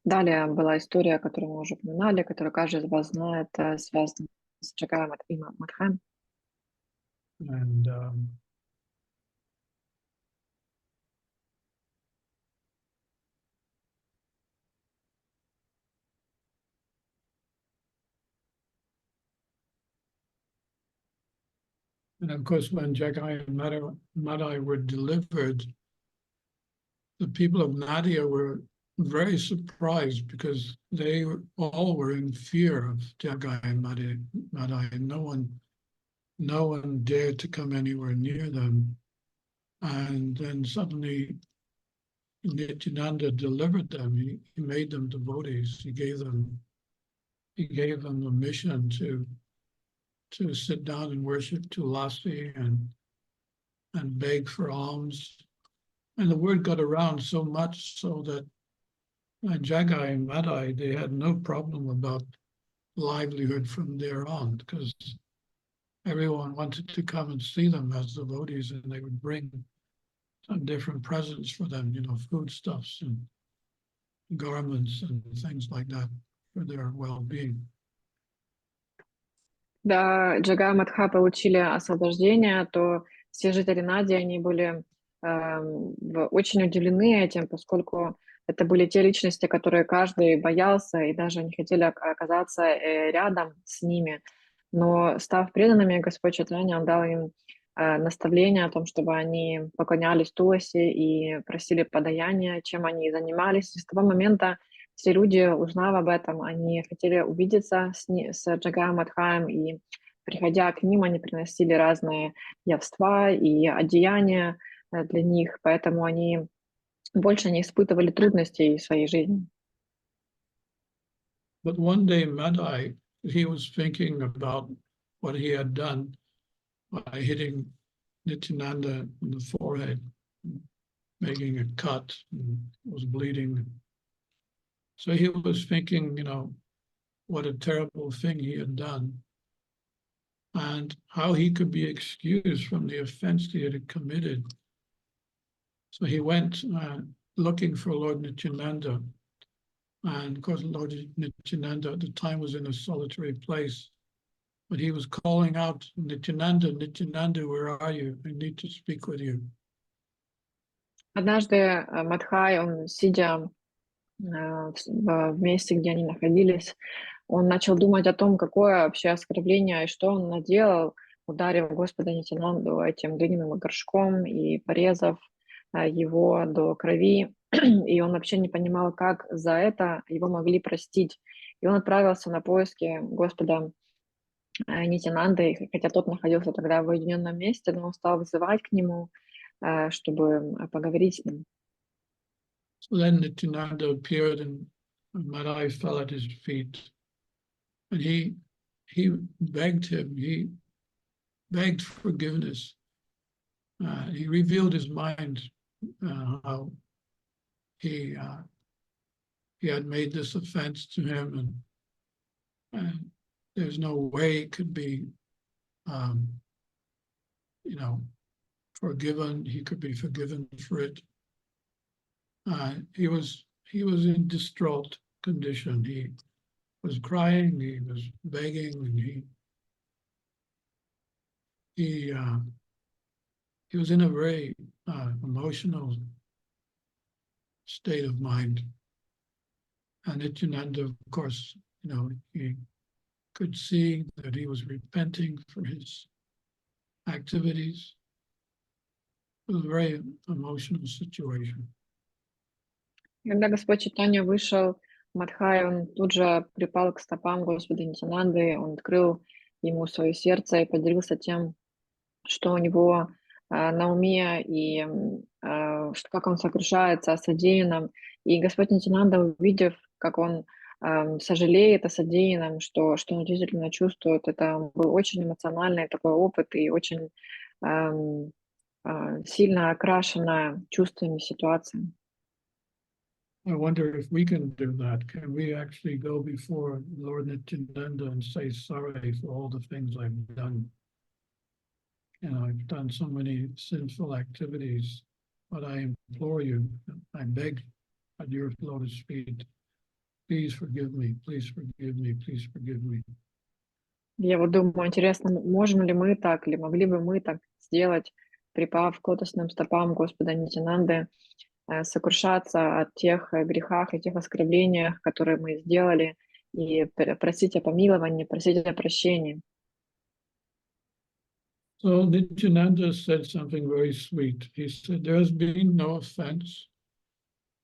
Speaker 2: Далее была история, которую мы уже упоминали, которую каждый из вас знает, связана с Джагаем и Мадхаем.
Speaker 1: And And of course, when Jagai and Madai were delivered, the people of Nadia were very surprised because they all were in fear of Jagai and Madai. No one dared to come anywhere near them. And then suddenly Nityananda delivered them. He made them devotees. He gave them a mission to sit down and worship Tulasi and beg for alms. And the word got around so much so that Jagai and Madai, they had no problem about livelihood from there on, because everyone wanted to come and see them as devotees, and they would bring some different presents for them, foodstuffs and garments and things like that for their well-being.
Speaker 2: Да, Джага и Мадха получили освобождение, то все жители Нади, они были очень удивлены этим, поскольку это были те личности, которые каждый боялся и даже не хотели оказаться рядом с ними. Но став преданными, Господь Чайтанья, Он дал им наставление о том, чтобы они поклонялись Туласи и просили подаяния, чем они занимались. И с того момента все люди, узнав об этом, они хотели увидеться с Джагаем Мадхаем, и, приходя к ним, они приносили разные явства и одеяния для них, поэтому они больше не испытывали трудностей в своей жизни.
Speaker 1: But one day Madai, he was thinking about what he had done by hitting Nityananda in the forehead, making a cut, and was bleeding. So he was thinking, what a terrible thing he had done and how he could be excused from the offense he had committed. So he went looking for Lord Nityananda. And of course, Lord Nityananda at the time was in a solitary place. But he was calling out, Nityananda, Nityananda, where are you? I need to speak with you.
Speaker 2: Однажды Мадхай, он, сидя в месте, где они находились, он начал думать о том, какое вообще оскорбление и что он наделал, ударив Господа Нитянанду этим глиняным горшком и порезав его до крови. И он вообще не понимал, как за это его могли простить. И он отправился на поиски Господа Нитянанды, хотя тот находился тогда в уединенном месте, но он стал вызывать к нему, чтобы поговорить с ним.
Speaker 1: So then Nityananda appeared and Madai fell at his feet. And he begged him, he begged forgiveness. He revealed his mind, how he had made this offense to him, and there's no way it could be, forgiven. He could be forgiven for it. He was in distraught condition. He was crying. He was begging, and he was in a very emotional state of mind. And Nityananda, of course, he could see that he was repenting for his activities. It was a very emotional situation.
Speaker 2: Когда Господь Чайтанья вышел, Мадхай, он тут же припал к стопам Господа Нитянанды, он открыл ему свое сердце и поделился тем, что у него на уме, и как он сокрушается о содеянном. И Господь Нитянанда, увидев, как он сожалеет о содеянном, что он действительно чувствует, это был очень эмоциональный такой опыт и очень сильно окрашена чувствами ситуация.
Speaker 1: I wonder if we can do that. Can we actually go before Lord Nityananda and say sorry for all the things I've done? I've done so many sinful activities, but I implore you, I beg at your lotus feet, please forgive me, please forgive me, please forgive me.
Speaker 2: Я вот думаю, интересно, можем ли мы так, или могли бы мы так сделать, припав к лотосным стопам Господа Нитянанды, сокрушаться о тех грехах и тех оскорблениях, которые мы сделали, и просить о помиловании, просить о прощении.
Speaker 1: So Nityananda said something very sweet. He said, there has been no offense.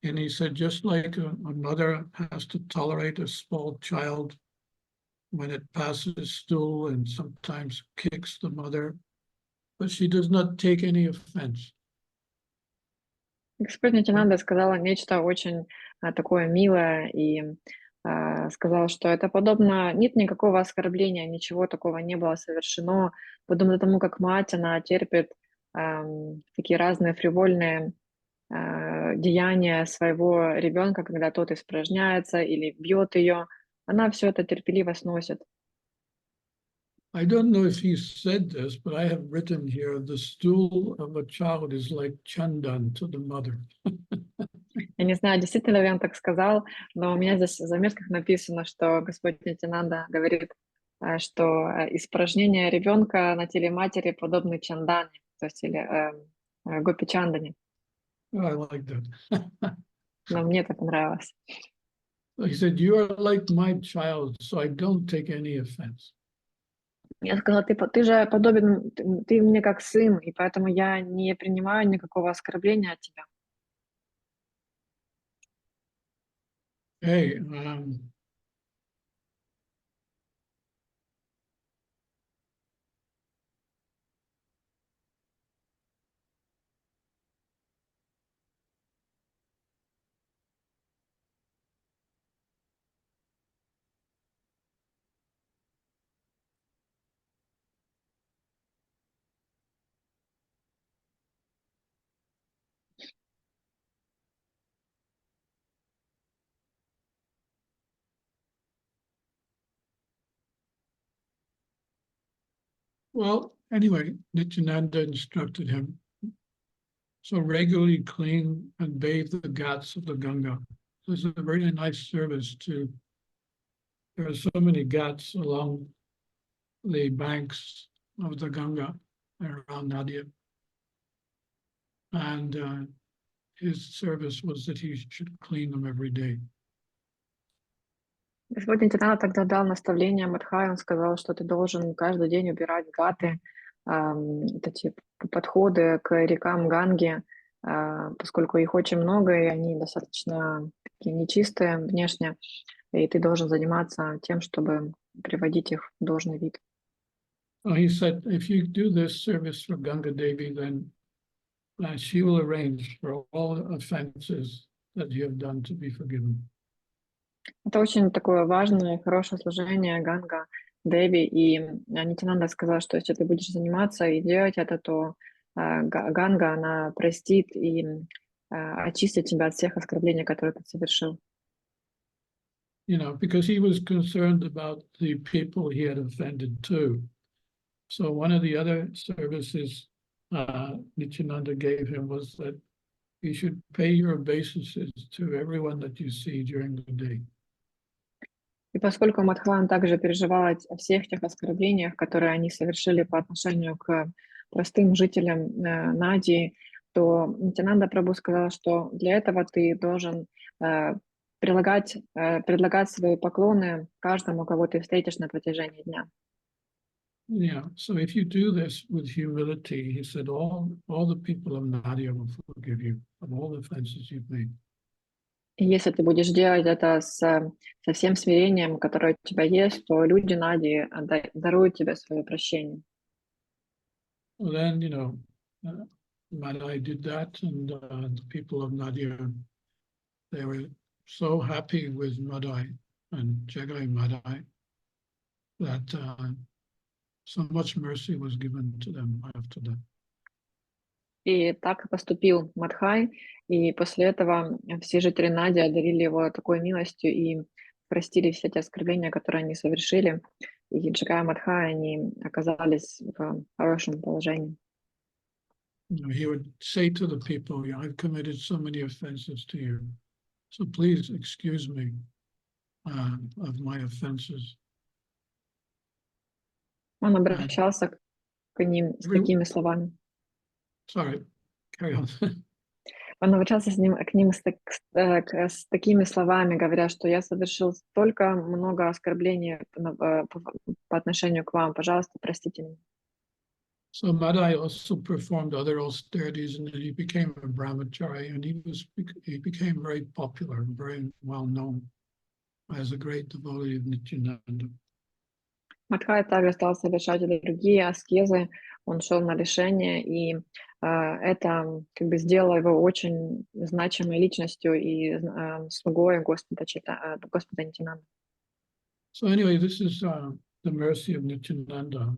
Speaker 1: And he said, just like a mother has to tolerate a small child when it passes stool and sometimes kicks the mother, but she does not take any offense.
Speaker 2: Господь Нитянанда сказала нечто очень такое милое и сказала, что это подобно, нет никакого оскорбления, ничего такого не было совершено, подобно тому, как мать, она терпит такие разные фривольные деяния своего ребенка, когда тот испражняется или бьет ее, она все это терпеливо сносит.
Speaker 1: I don't know if he said this, but I have written here, the stool of a child is like chandan to the mother.
Speaker 2: Я не знаю, действительно ли он так сказал, но у меня здесь в заметках написано, что Господь Нитянанда говорит, что испражнения ребенка на теле матери подобны чандане, то есть или гопи-чандане.
Speaker 1: I like that.
Speaker 2: Но мне это понравилось.
Speaker 1: He said, you are like my child, so I don't take any offense.
Speaker 2: Я сказала, ты же подобен, ты мне как сын, и поэтому я не принимаю никакого оскорбления от тебя.
Speaker 1: Hey, well, anyway, Nityananda instructed him, so regularly clean and bathe the ghats of the Ganga. This is a very nice service to, there are so many ghats along the banks of the Ganga around Nadia. And his service was that he should clean them every day.
Speaker 2: Господь Нитянанда тогда дал наставление Мадхай, он сказал, что ты должен каждый день убирать гаты, эти подходы к рекам Ганги, поскольку их очень много, и они достаточно такие нечистые внешне, и ты должен заниматься тем, чтобы приводить их в должный вид.
Speaker 1: So he said, if you do this service for Ganga Devi, then she will arrange for all offenses that you have done to be forgiven.
Speaker 2: Это очень такое важное и хорошее служение Ганга Деви, и Нитянанда сказал, что если ты будешь заниматься и делать это, то Ганга, она простит и очистит тебя от всех оскорблений, которые ты совершил.
Speaker 1: You know, because he was concerned about the people he had offended too. So one of the other services Nityananda gave him was that you should pay your obeisances to everyone that you see during the day.
Speaker 2: И поскольку Мадхван также переживал о всех тех оскорблениях, которые они совершили по отношению к простым жителям Надии, то Нитянанда Прабху сказал, что для этого ты должен предлагать свои поклоны каждому, кого ты встретишь на протяжении дня.
Speaker 1: Yeah, so if you do this with humility, he said, all the people of Nadia will forgive you of all the offenses you've made.
Speaker 2: И если ты будешь делать это со всем смирением, которое у тебя есть, то люди Нади даруют тебе свое прощение.
Speaker 1: Well, then, you know, Madai did that, and the people of Nadia, they were so happy with Madai and Jagai Madai that so much mercy was given to them after that.
Speaker 2: И так и поступил Мадхай, и после этого все жители Нади одарили его такой милостью и простили все те оскорбления, которые они совершили. И Джагая Мадхай, они оказались в хорошем положении.
Speaker 1: You know, he would say to the people, I've committed so many offenses to you, so please excuse me of my offenses.
Speaker 2: Он обращался к ним с такими словами.
Speaker 1: Sorry, carry on.
Speaker 2: Он обращался к ним с такими словами, говоря, что я совершил столько много оскорблений по отношению к вам, пожалуйста, простите меня.
Speaker 1: So Madai also performed other austerities, and then he became a brahmachari, and he became very popular and very well known as a great devotee of Nityananda.
Speaker 2: Мадхай также стал совершать и другие аскезы, он шел на лишение, и это как бы сделало его очень значимой личностью и слугой Господа Нитянанда.
Speaker 1: So anyway, this is the mercy of Nityananda.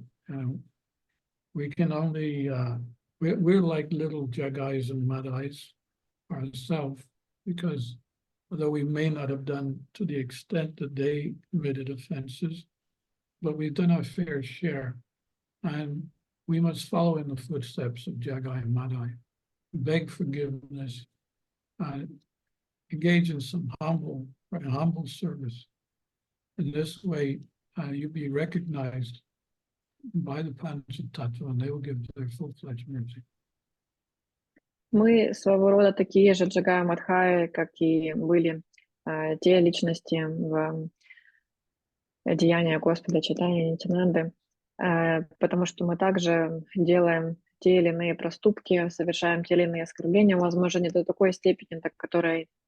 Speaker 1: We can only, we're like little Jagais and Madais ourselves, because although we may not have done to the extent that they committed offenses, but we've done our fair share, and we must follow in the footsteps of Jagai and Madai, beg forgiveness, engage in some humble service. In this way, you'll be recognized by the Panchatattva, and they will give their full-fledged mercy.
Speaker 2: Мы своего рода такие же Джагая Мадхаи, как и были те личности в деяния Господа Чайтаньи Нитянанды, потому что мы также делаем те или иные проступки, совершаем те или иные оскорбления, возможно, не до такой степени,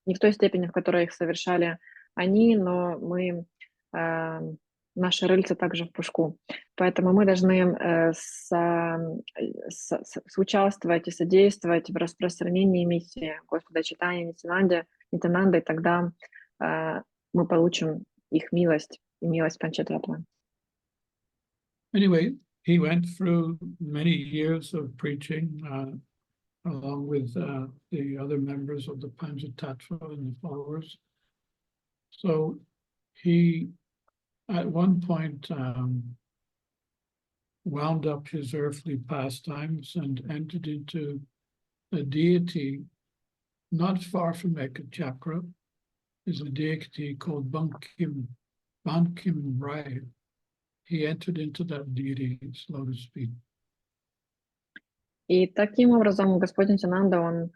Speaker 2: не в той степени, в которой их совершали они, но мы наши рыльца также в пушку. Поэтому мы должны соучаствовать и содействовать в распространении миссии Господа Чайтаньи Нитянанды, и тогда мы получим их милость и милость Панчататтвы.
Speaker 1: Anyway, he went through many years of preaching along with the other members of the Panchatattva and the followers. So he, at one point, wound up his earthly pastimes and entered into a deity not far from Ekachakra. Is a deity called Bankim Rai. He entered into that deity, so to speak.
Speaker 2: И таким образом Господь Нитянанда, он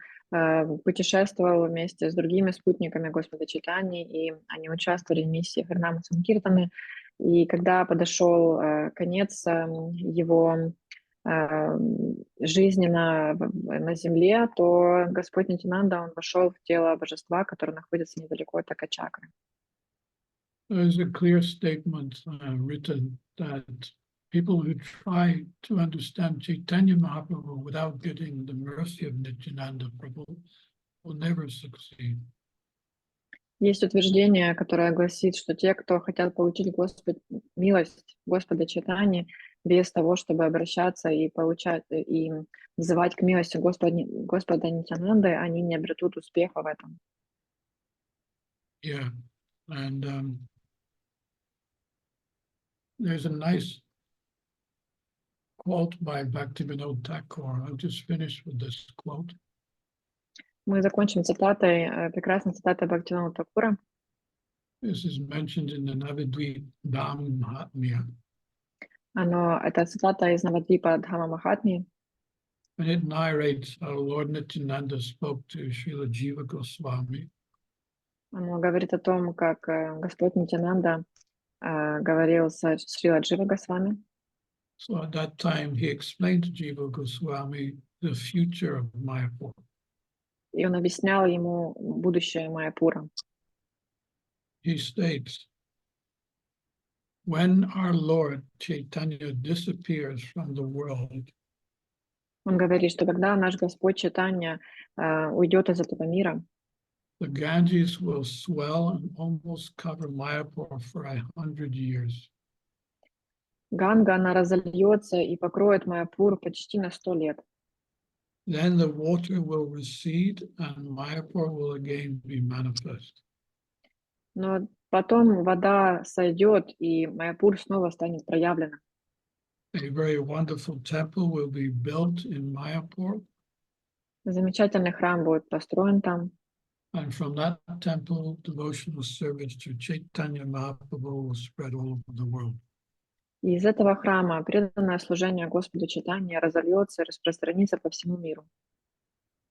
Speaker 2: путешествовал вместе с другими спутниками Господа Чайтаньи, и они участвовали в миссии Харинама Санкиртаны. И когда подошел конец его жизни на земле, то Господь Нитянанда, он вошел в тело божества, которое находится недалеко от Экачакры.
Speaker 1: There's a clear statement written that people who try to understand Chaitanya Mahaprabhu without getting the mercy of Nityananda Prabhu will never succeed.
Speaker 2: Есть утверждение, которое гласит, что те, кто хотят получить милость Господа Чайтаньи без того, чтобы обращаться и получать и взывать к милости Господа Нитянанды, они не обретут успеха в этом.
Speaker 1: Yeah, and there's a nice quote by Bhaktivedanta Thakur. I'll just finish with this quote.
Speaker 2: Мы закончим цитатой, прекрасной цитатой Бхактивинода Thakura.
Speaker 1: This is mentioned in the Navadvip Dham Mahatmya.
Speaker 2: Это цитата из Навадвипа Дхама Махатмии.
Speaker 1: And it narrates how Lord Nityananda spoke to Srila Jiva Goswami.
Speaker 2: Оно говорит о том, как Господь Нитянанда говорил с Шрила Джива Госвами.
Speaker 1: So at that time, he explained to Jiva Goswami the future of Mayapur.
Speaker 2: И он объяснял ему будущее Майяпура.
Speaker 1: He states, when our Lord Chaitanya disappears from the world,
Speaker 2: Он говорит, что когда наш Господь Чайтанья уйдет из этого мира,
Speaker 1: the Ganges will swell and almost cover Mayapur for 100 years.
Speaker 2: Ганга, она разольется и покроет Майяпур почти на 100 лет.
Speaker 1: Then the water will recede and Mayapur will again be manifest.
Speaker 2: Но потом вода сойдет, и Майяпур снова станет проявленным.
Speaker 1: A very wonderful temple will be built in Mayapur.
Speaker 2: Замечательный храм будет построен там.
Speaker 1: And from that temple, devotional service to Chaitanya Mahaprabhu will spread all over the world.
Speaker 2: И из этого храма преданное служение Господу Чайтаньи разольется и распространится по всему миру.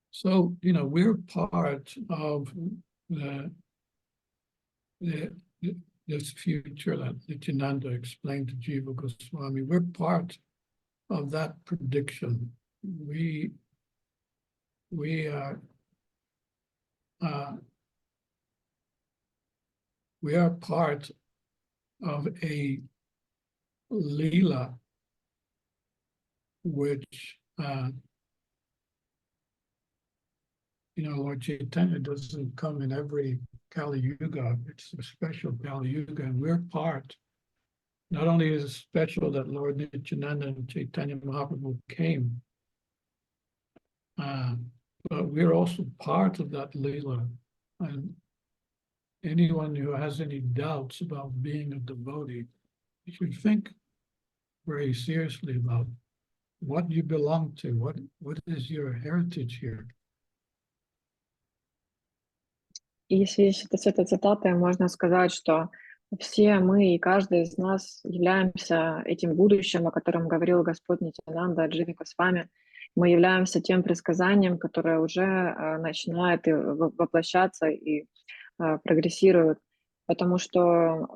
Speaker 1: So, we're part of this future that Nityananda explained to Jiva Goswami. We're part of that prediction. We are part of a Leela, which Lord Chaitanya doesn't come in every Kali Yuga. It's a special Kali Yuga, and we're part. Not only is it special that Lord Nityananda and Chaitanya Mahaprabhu came, but we're also part of that Leela. And anyone who has any doubts about being a devotee, you should think very seriously about what you belong to, what is your heritage here.
Speaker 2: И в связи с этой цитатой можно сказать, что все мы и каждый из нас являемся этим будущим, о котором говорил Господь Нитянанда Госвами. Мы являемся тем предсказанием, которое уже начинает воплощаться и прогрессирует. Потому что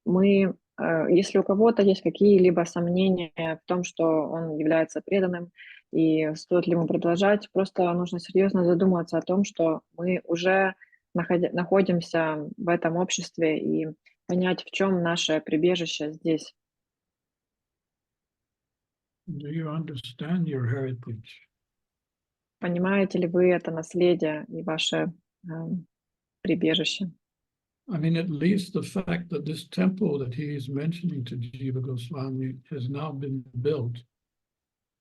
Speaker 2: мы, если у кого-то есть какие-либо сомнения в том, что он является преданным, и стоит ли ему продолжать, просто нужно серьезно задуматься о том, что мы уже находимся в этом обществе и понять, в чем наше прибежище здесь.
Speaker 1: Do you understand your heritage?
Speaker 2: Понимаете ли вы это наследие и ваше прибежище?
Speaker 1: I mean, at least the fact that this temple that he is mentioning to Jiva Goswami has now been built.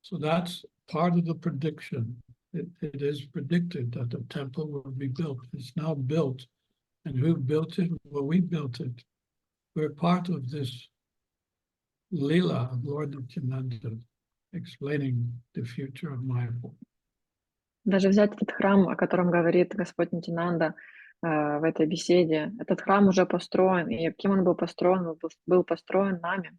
Speaker 1: So that's part of the prediction. It is predicted that the temple will be built. It's now built. And who built it? Well, we built it. We're part of this Leela of Lord Nityananda, explaining the future of Mayapur.
Speaker 2: Даже взять этот храм, о котором говорит Господь Нитянанда в этой беседе, этот храм уже построен, и кем он был построен? Был построен нами.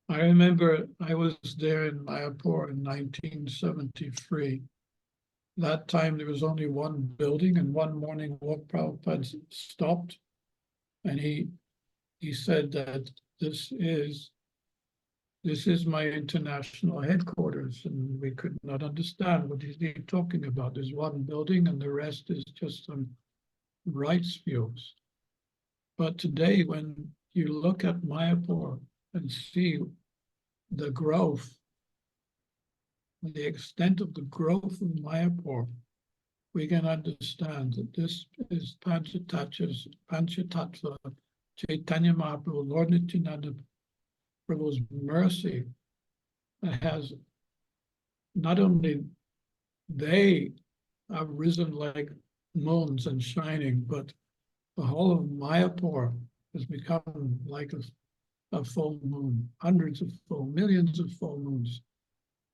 Speaker 1: I remember I was there in Mayapur in 1973. That time there was only one building, and one morning Prabhupada stopped and he said that this is my international headquarters, and we could not understand what is he talking about. There's one building and the rest is just some rice fields. But today, when you look at Mayapur and see the growth, the extent of the growth of Mayapur, we can understand that this is Panchatattva, Chaitanya Mahaprabhu, Lord Nityananda Prabhu's mercy that has not only they have risen like moons and shining, but the whole of Mayapur has become like a full moon, hundreds of millions of full moons.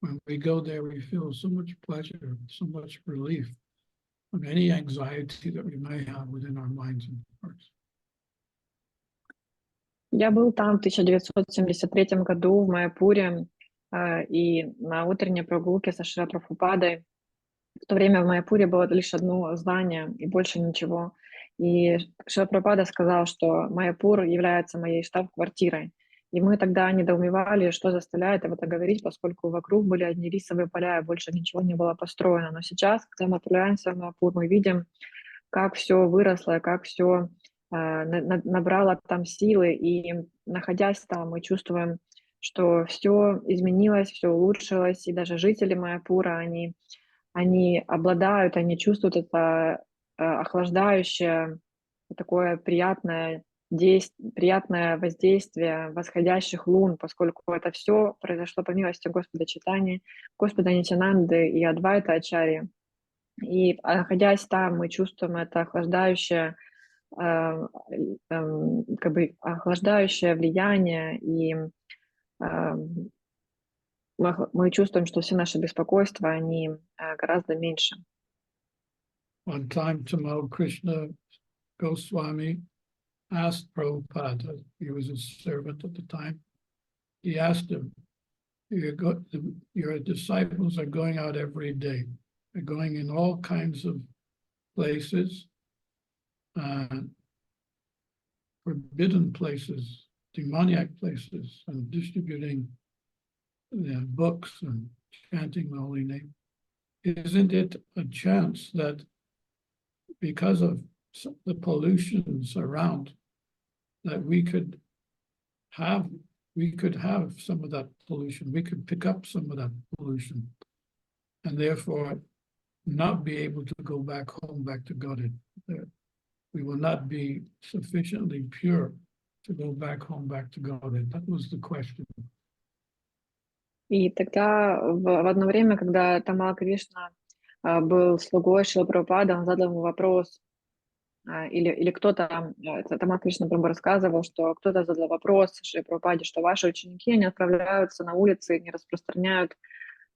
Speaker 1: When we go there, we feel so much pleasure, so much relief from any anxiety that we may have within our minds and hearts.
Speaker 2: Я был там в 1973 году в Майяпуре и на утренней прогулке со Шрила Прабхупадой. В то время в Майяпуре было лишь одно здание и больше ничего. И Шрила Прабхупада сказал, что Майяпур является моей штаб-квартирой. И мы тогда недоумевали, что заставляет об этом говорить, поскольку вокруг были одни рисовые поля, и больше ничего не было построено. Но сейчас, когда мы отправляемся в Майяпур, мы видим, как все выросло, как все набрало там силы, и находясь там, мы чувствуем, что все изменилось, все улучшилось, и даже жители Майяпура, они обладают, они чувствуют это охлаждающее, такое приятное воздействие восходящих лун, поскольку это все произошло по милости Господа Чайтаньи, Господа Нитьянанды и Адвайта-ачарьи. И находясь там, мы чувствуем это охлаждающее влияние, и мы чувствуем, что все наши беспокойства, они гораздо меньше.
Speaker 1: One time, Tamal Krishna Goswami asked Prabhupada, he was his servant at the time, he asked him, your disciples are going out every day. They're going in all kinds of places, forbidden places, demoniac places, and distributing books and chanting the holy name, isn't it a chance that because of the pollutions around, that we could have some of that pollution, we could pick up some of that pollution, and therefore not be able to go back home, back to Godhead. We will not be sufficiently pure to go back home, back to Godhead. That was the question.
Speaker 2: И тогда в одно время, когда Тамал Кришна был слугой Шрилы Прабхупады, он задал ему вопрос, или кто-то, Тамал Кришна Прабху рассказывал, что кто-то задал вопрос Шриле Прабхупаде, что ваши ученики, они отправляются на улицы и не распространяют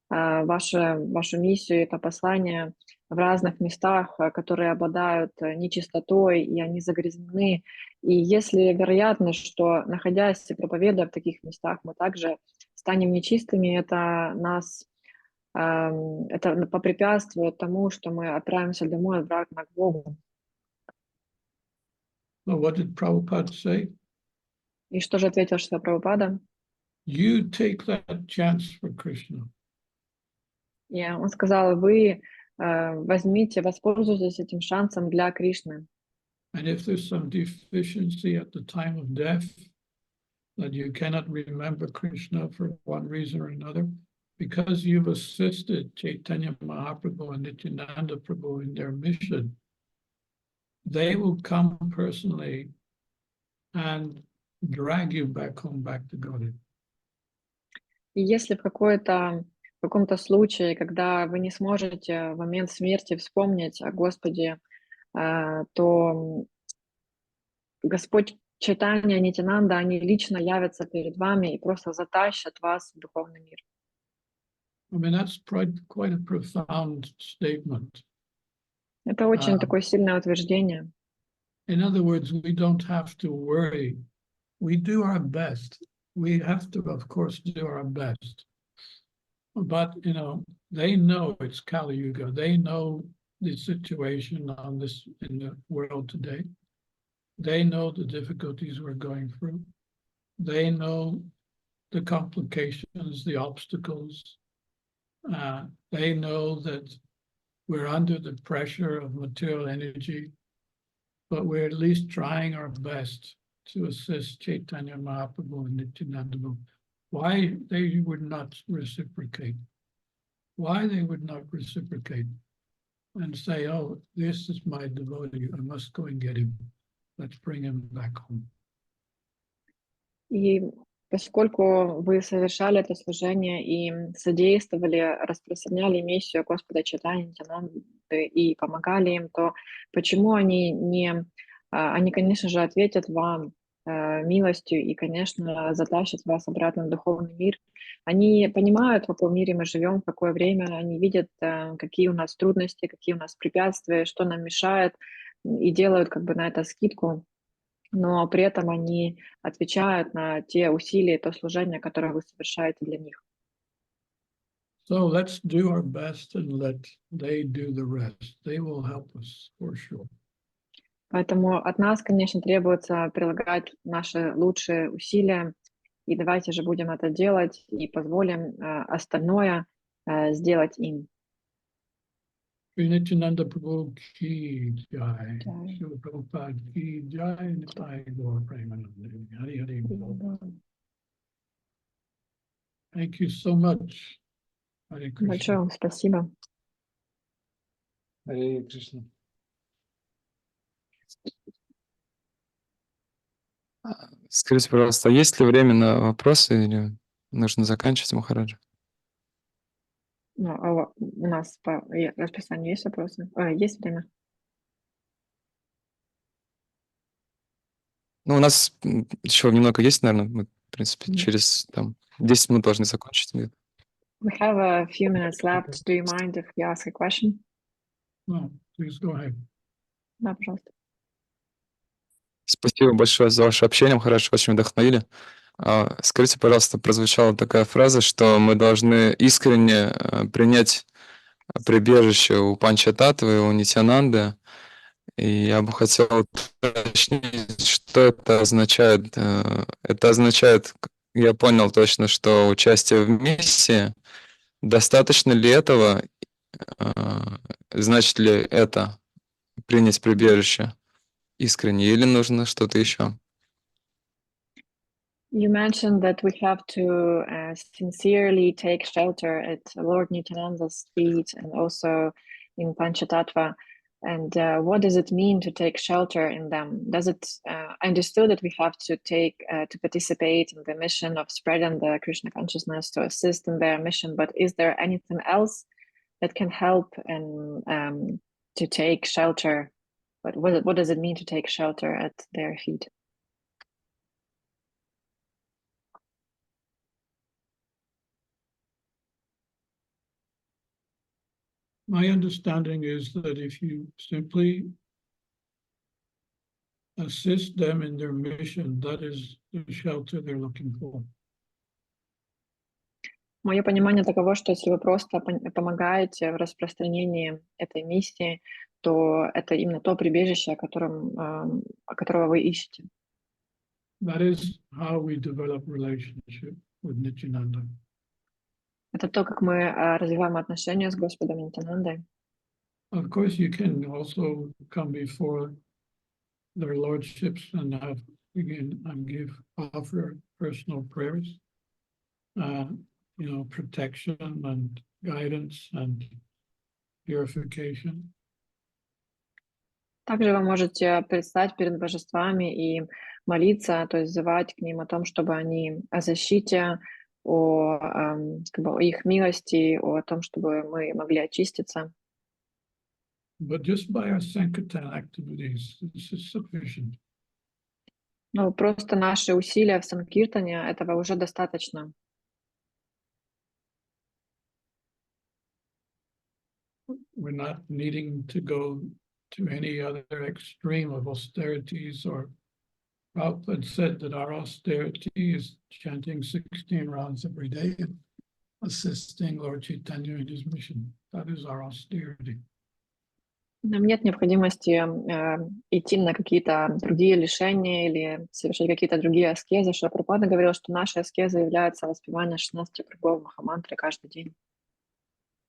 Speaker 2: вашу миссию, это послание в разных местах, которые обладают нечистотой, и они загрязнены. И если вероятность, что, находясь и проповедуя в таких местах, мы также станем нечистыми, это попрепятствует тому, что мы отправимся домой обратно к Богу.
Speaker 1: So what did Prabhupada say?
Speaker 2: И что же ответил Шрила Прабхупада?
Speaker 1: You take that chance for Krishna.
Speaker 2: И он сказал, вы возьмите, воспользуйтесь этим шансом для Кришны.
Speaker 1: And if there's some deficiency at the time of death, that you cannot remember Krishna for one reason or another, because you've assisted Chaitanya Mahaprabhu and Nityananda Prabhu in their mission, they will come personally and drag you back home, back to Godhead.
Speaker 2: И если в каком-то случае, когда вы не сможете в момент смерти вспомнить о Господе, то Господь Чайтанья, Нитянанда, они лично явятся перед вами и просто затащат вас в духовный мир.
Speaker 1: I mean, that's quite a profound statement.
Speaker 2: Это очень такое сильное утверждение.
Speaker 1: In other words, we don't have to worry. We do our best. We have to, of course, do our best. But, they know it's Kali Yuga. They know the situation in the world today. They know the difficulties we're going through. They know the complications, the obstacles. They know that we're under the pressure of material energy, but we're at least trying our best to assist Chaitanya Mahaprabhu and Nityananda. Why they would not reciprocate? Why they would not reciprocate and say, oh, this is my devotee, I must go and get him. Let's bring him back home.
Speaker 2: И поскольку вы совершали это служение и содействовали, распространяли миссию Господа Чайтаньи Нитянанды и помогали им, то почему они, конечно же, ответят вам милостью и, конечно, затащат вас обратно в духовный мир. Они понимают, в каком мире мы живем, в какое время, они видят, какие у нас трудности, какие у нас препятствия, что нам мешает, и делают на это скидку. Но при этом они отвечают на те усилия, то служение, которое вы совершаете для них.
Speaker 1: So let's do our best and let they do the rest. They will help us for sure.
Speaker 2: Поэтому от нас, конечно, требуется прилагать наши лучшие усилия, и давайте же будем это делать и позволим остальное сделать им.
Speaker 1: Nityananda Prabhu ki jai, Srila Prabhupada ki jai, Nitai Gaur Premanande, Hari Hari Bol. Thank you so much. Hare Krishna.
Speaker 2: Большое вам спасибо.
Speaker 3: Харе Кришна. Скажите, пожалуйста, есть ли время на вопросы или нужно заканчивать, Махараджа?
Speaker 2: У нас по расписанию есть вопросы? Есть время?
Speaker 3: Ну, у нас еще немного есть, наверное. Мы, в принципе, через 10 минут должны закончить.
Speaker 2: We have a few minutes left. Do you mind if we ask a question?
Speaker 1: No, please go ahead.
Speaker 2: Да, пожалуйста.
Speaker 3: Спасибо большое за ваше общение, Махарадж, очень вдохновили. Скажите, пожалуйста, прозвучала такая фраза, что мы должны искренне принять прибежище у Панчататтвы, у Нитьянанды. И я бы хотел уточнить, что это означает. Это означает я понял точно, что участие в миссии, достаточно ли этого, значит ли это принять прибежище искренне, или нужно что-то еще?
Speaker 2: You mentioned that we have to sincerely take shelter at Lord Nityananda's feet and also in Panchatattva. And what does it mean to take shelter in them? Does it? I understood that we have to to participate in the mission of spreading the Krishna consciousness, to assist in their mission. But is there anything else that can help and to take shelter? But what does it mean to take shelter at their feet?
Speaker 1: My understanding is that if you simply assist them in their mission, that is the shelter they're looking for.
Speaker 2: Мое понимание таково, что если вы просто помогаете в распространении этой миссии, то это именно то прибежище, которого вы ищете.
Speaker 1: That is how we develop relationship with Nityananda.
Speaker 2: Это то, как мы развиваем отношения с Господом Нитянандой.
Speaker 1: Of course, you can also come before their lordships and offer personal prayers, protection and guidance and purification.
Speaker 2: Также вы можете предстать перед божествами и молиться, то есть взывать к ним о том, чтобы они о защите, о их милости, о том, чтобы мы могли очиститься.
Speaker 1: But just by our Sankirtan activities, this is sufficient.
Speaker 2: Но просто наши усилия в Санкиртане, этого уже достаточно.
Speaker 1: We're not needing to go to any other extreme of austerities, or Prabhupada said that our austerity is chanting 16 rounds every day and assisting Lord Chaitanya in his mission. That is our austerity.
Speaker 2: Нам нет необходимости идти на какие-то другие лишения или совершать какие-то другие аскезы. Шрила Прабхупада говорил, что наша аскеза является воспевание 16 кругов Махамантры каждый день.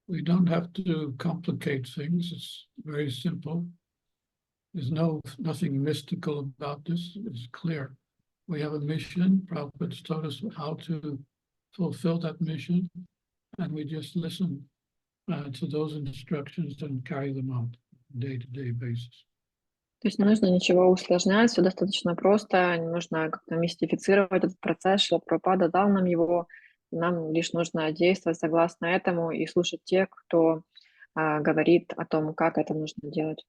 Speaker 1: We don't have to complicate things. It's very simple. There's nothing mystical about this. It's clear. We have a mission. Prabhupada's taught us how to fulfill that mission, and we just listen to those instructions and carry them out on a day-to-day basis.
Speaker 2: То есть не нужно ничего усложнять, все достаточно просто, не нужно как-то мистифицировать этот процесс. Шрила Прабхупада дал нам его, нам лишь нужно действовать согласно этому и слушать тех, кто говорит о том, как это нужно делать.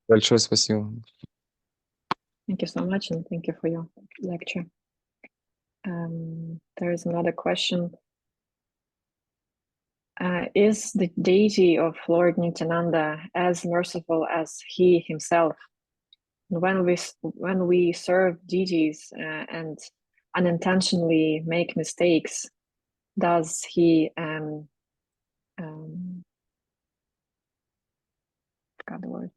Speaker 3: Большое спасибо.
Speaker 2: Thank you so much, and thank you for your lecture. There is another question. Is the deity of Lord Nityananda as merciful as he himself? When we serve deities and unintentionally make mistakes, does he forgot the word.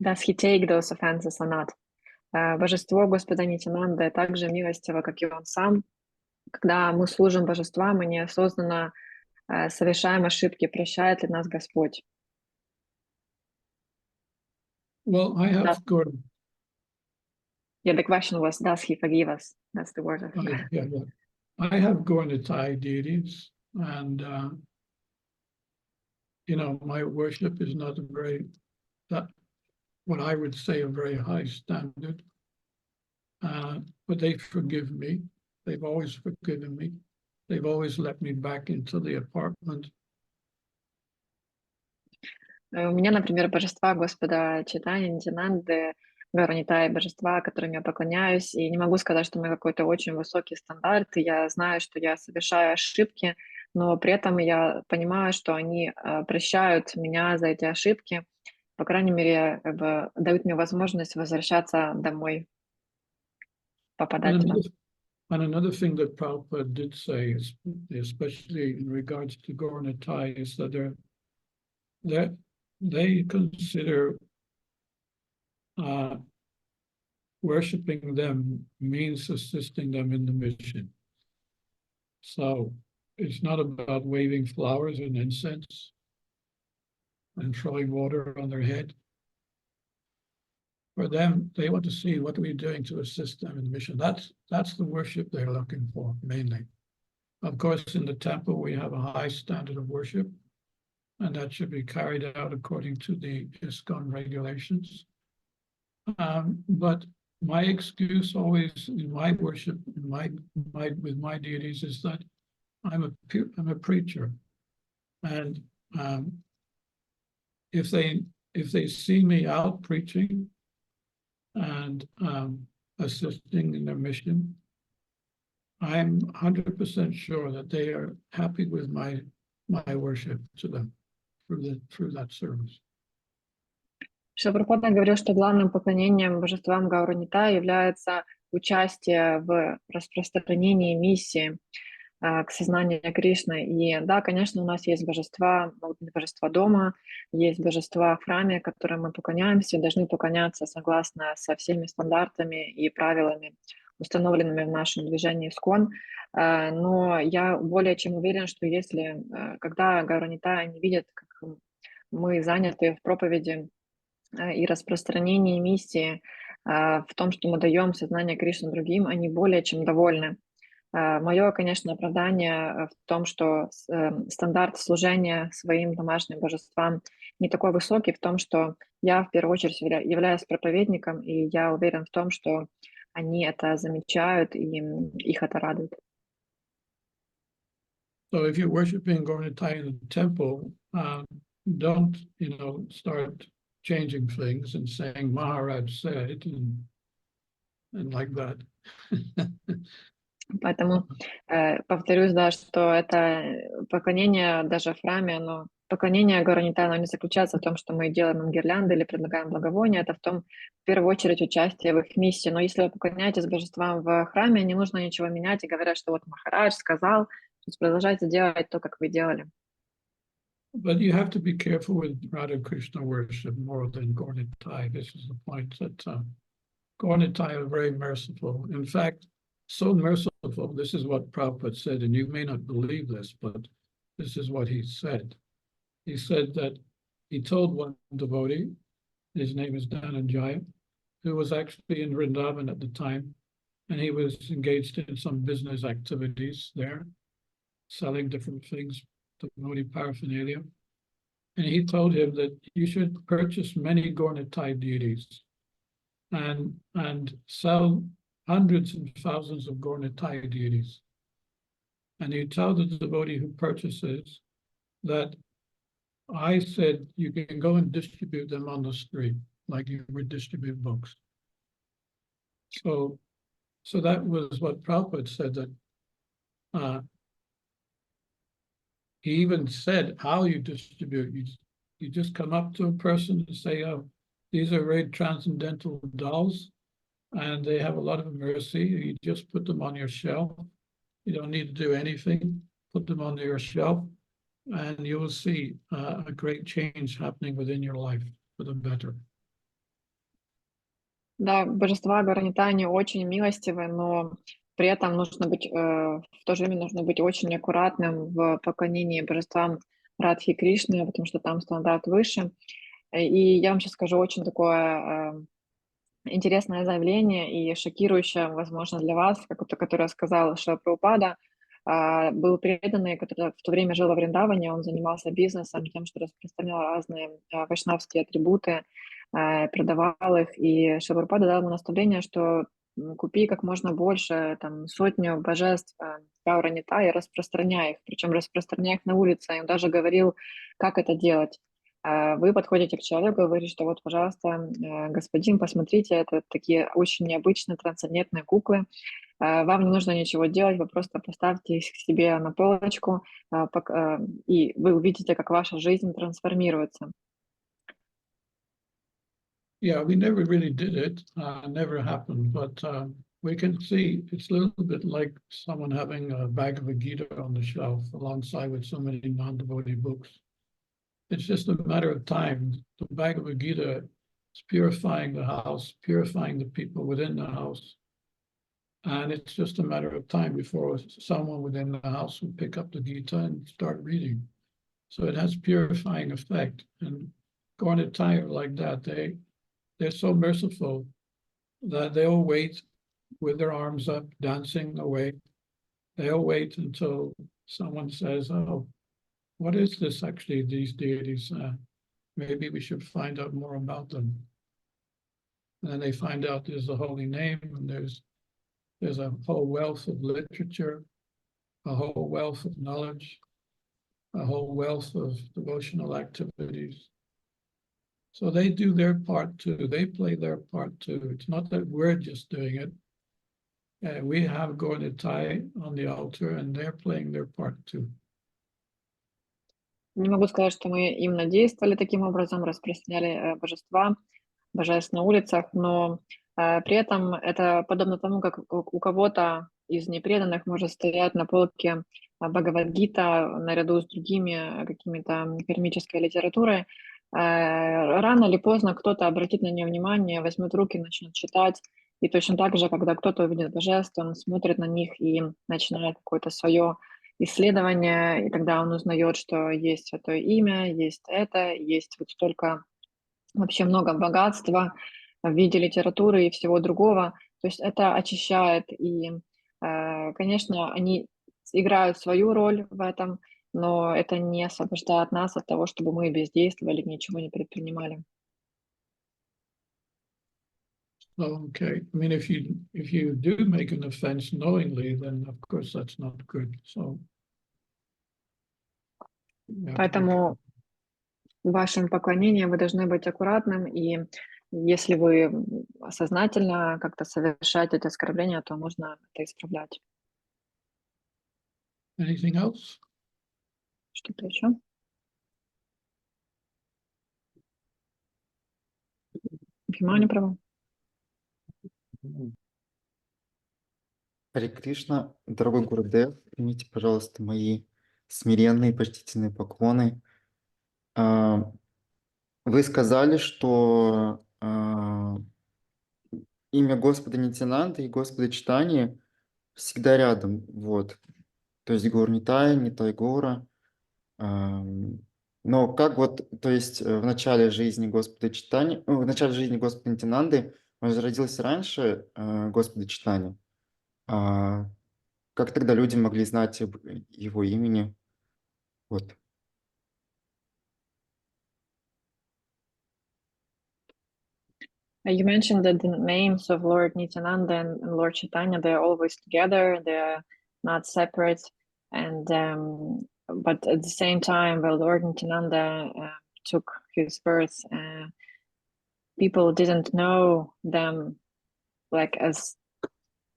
Speaker 2: Does he take those offenses or not? Божество Господа Нитянанда также милостиво, как и он сам. Когда мы служим божествам, мы неосознанно совершаем ошибки. Прощает ли нас Господь?
Speaker 1: Well, I have gone.
Speaker 2: Yeah, the question was, does he forgive us? That's the word.
Speaker 1: Yeah. I have Gaurnitai deities, and my worship is not what I would say a very high standard. But they forgive me. They've always forgiven me. They've always let me back into the apartment.
Speaker 2: У меня, например, божества Господа Чайтаньи, Нитянанды, Гаурнитай, божества, которым я поклоняюсь, и не могу сказать, что у меня какой-то очень высокий стандарт, и я знаю, что я совершаю ошибки, но при этом я понимаю, что они прощают меня за эти ошибки, по крайней мере, дают мне возможность возвращаться домой, попадать туда.
Speaker 1: And another thing that Prabhupada did say, especially in regards to Gaur Nitai, is that they consider worshipping them means assisting them in the mission. So it's not about waving flowers and incense and throwing water on their head. For them, they want to see what are we doing to assist them in the mission. That's the worship they're looking for, mainly. Of course, in the temple, we have a high standard of worship, and that should be carried out according to the ISKCON regulations. But my excuse always in my worship, with my deities, is that I'm a preacher, and if they see me out preaching and assisting in their mission, I'm 100% sure that they are happy with my worship to them through that service.
Speaker 2: Шрила Прабхупада говорил, что главным поклонением божествам Гаура Нитай является участие в распространении миссии к сознанию Кришны. И да, конечно, у нас есть божества, могут быть божества дома, есть божества в храме, которым мы поклоняемся, должны поклоняться согласно со всеми стандартами и правилами, установленными в нашем движении ISKCON. Но я более чем уверен, что если, когда Гаура Нитай не видят, как мы заняты в проповеди и распространении миссии, в том, что мы даем сознание Кришны другим, они более чем довольны. Мое, конечно, оправдание в том, что стандарт служения своим домашним божествам не такой высокий, в том, что я в первую очередь являюсь проповедником, и я уверен в том, что они это замечают, и их это радует.
Speaker 1: So if you're worshiping Gaur Nitai in the temple, don't, start changing things and saying Maharaj said and like that.
Speaker 2: Поэтому повторюсь, да, что это поклонение даже в храме, поклонение Гаура Нитай, оно не заключается в том, что мы делаем им гирлянды или предлагаем благовония, это в первую очередь участие в их миссии. Но если вы поклоняетесь божествам в храме, не нужно ничего менять и говорят, что вот Махарадж сказал, продолжайте делать то, как вы делали.
Speaker 1: But you have to be careful with Radha Krishna worship more than Gaur Nitai. This is the point that Gaur Nitai are very merciful. In fact, so merciful, this is what Prabhupada said, and you may not believe this, but this is what he said. He said that he told one devotee, his name is Dhananjaya, who was actually in Vrindavan at the time, and he was engaged in some business activities there, selling different things, devotee paraphernalia. And he told him that you should purchase many Gaur Nitai deities and sell hundreds and thousands of Gaur Nitai deities. And you tell the devotee who purchases that I said you can go and distribute them on the street, like you would distribute books. So that was what Prabhupada said, that he even said how you distribute. You just come up to a person and say, oh, these are very transcendental dolls, and they have a lot of mercy. You just put them on your shelf. You don't need to do anything. Put them on your shelf, and you will see a great change happening within your life for the better.
Speaker 2: Да, божества Гаура Нитай, они очень милостивы, но при этом нужно быть, в то же время нужно быть очень аккуратным в поклонении божествам Радхи Кришны, потому что там стандарт выше. И я вам сейчас скажу очень такое интересное заявление и шокирующее, возможно, для вас, которое сказал Шрила Прабхупада. Был преданный, который в то время жил во Вриндаване, он занимался бизнесом, тем, что распространял разные вайшнавские атрибуты, продавал их, и Шрила Прабхупада дал ему наставление, что купи как можно больше, там, 100 божеств Гаура Нитай и распространяй их, причем распространяй их на улице. И он даже говорил, как это делать. Вы подходите к человеку и говорите, что вот, пожалуйста, господин, посмотрите, это такие очень необычные трансцендентные куклы. Вам не нужно ничего делать, вы просто поставьте их себе на полочку, и вы увидите, как ваша жизнь трансформируется.
Speaker 1: Yeah, we never really did it. Never happened. But we can see it's a little bit like someone having a Bhagavad-gita on the shelf alongside with so many non-devotee books. It's just a matter of time. The Bhagavad-gita is purifying the house, purifying the people within the house. And it's just a matter of time before someone within the house will pick up the Gita and start reading. So it has purifying effect. And Gaura like that, they're so merciful that they'll wait with their arms up, dancing away. They'll wait until someone says, oh, what is this actually, these deities? Maybe we should find out more about them. And then they find out there's a holy name, and there's a whole wealth of literature, a whole wealth of knowledge, a whole wealth of devotional activities. So they do their part too. They play their part too. It's not that we're just doing it. We have Gaura on the altar, and they're playing their part too.
Speaker 2: Не могу сказать, что мы именно действовали таким образом, распространяли божества, божеств на улицах, но при этом это подобно тому, как у кого-то из непреданных может стоять на полке Бхагавад-гита наряду с другими какими-то кармической литературой. Рано или поздно кто-то обратит на нее внимание, возьмет руки, начнет читать. И точно так же, когда кто-то увидит божеств, он смотрит на них и начинает какое-то свое исследование, и тогда он узнает, что есть святое имя, есть это, есть вот столько, вообще много богатства в виде литературы и всего другого. То есть это очищает, и, конечно, они играют свою роль в этом, но это не освобождает нас от того, чтобы мы бездействовали, ничего не предпринимали.
Speaker 1: Okay, I mean, if you do make an offense knowingly, then of course that's not good. So
Speaker 2: поэтому в вашем поклонении вы должны быть аккуратным, и если вы сознательно как-то совершаете эти оскорбления, то нужно это исправлять.
Speaker 1: Anything else?
Speaker 2: Что-то еще? Внимание, право.
Speaker 4: Харе Кришна, дорогой Гурудев, примите, пожалуйста, мои смиренные почтительные поклоны. Вы сказали, что имя Господа Нитьянанды и Господа Чайтаньи всегда рядом, вот. То есть Гаур Нитай, Нитай Гаура. Но как вот, то есть в начале жизни Господа Чайтаньи, в начале жизни Господа Нитьянанды, он же родился раньше Господа Чайтаньи. Как тогда люди могли знать об его имени? Вот.
Speaker 2: You mentioned that the names of Lord Nityananda and Lord Chaitanya, they're always together, they're not separate. And but at the same time, when Lord Nityananda took his birth, people didn't know them like as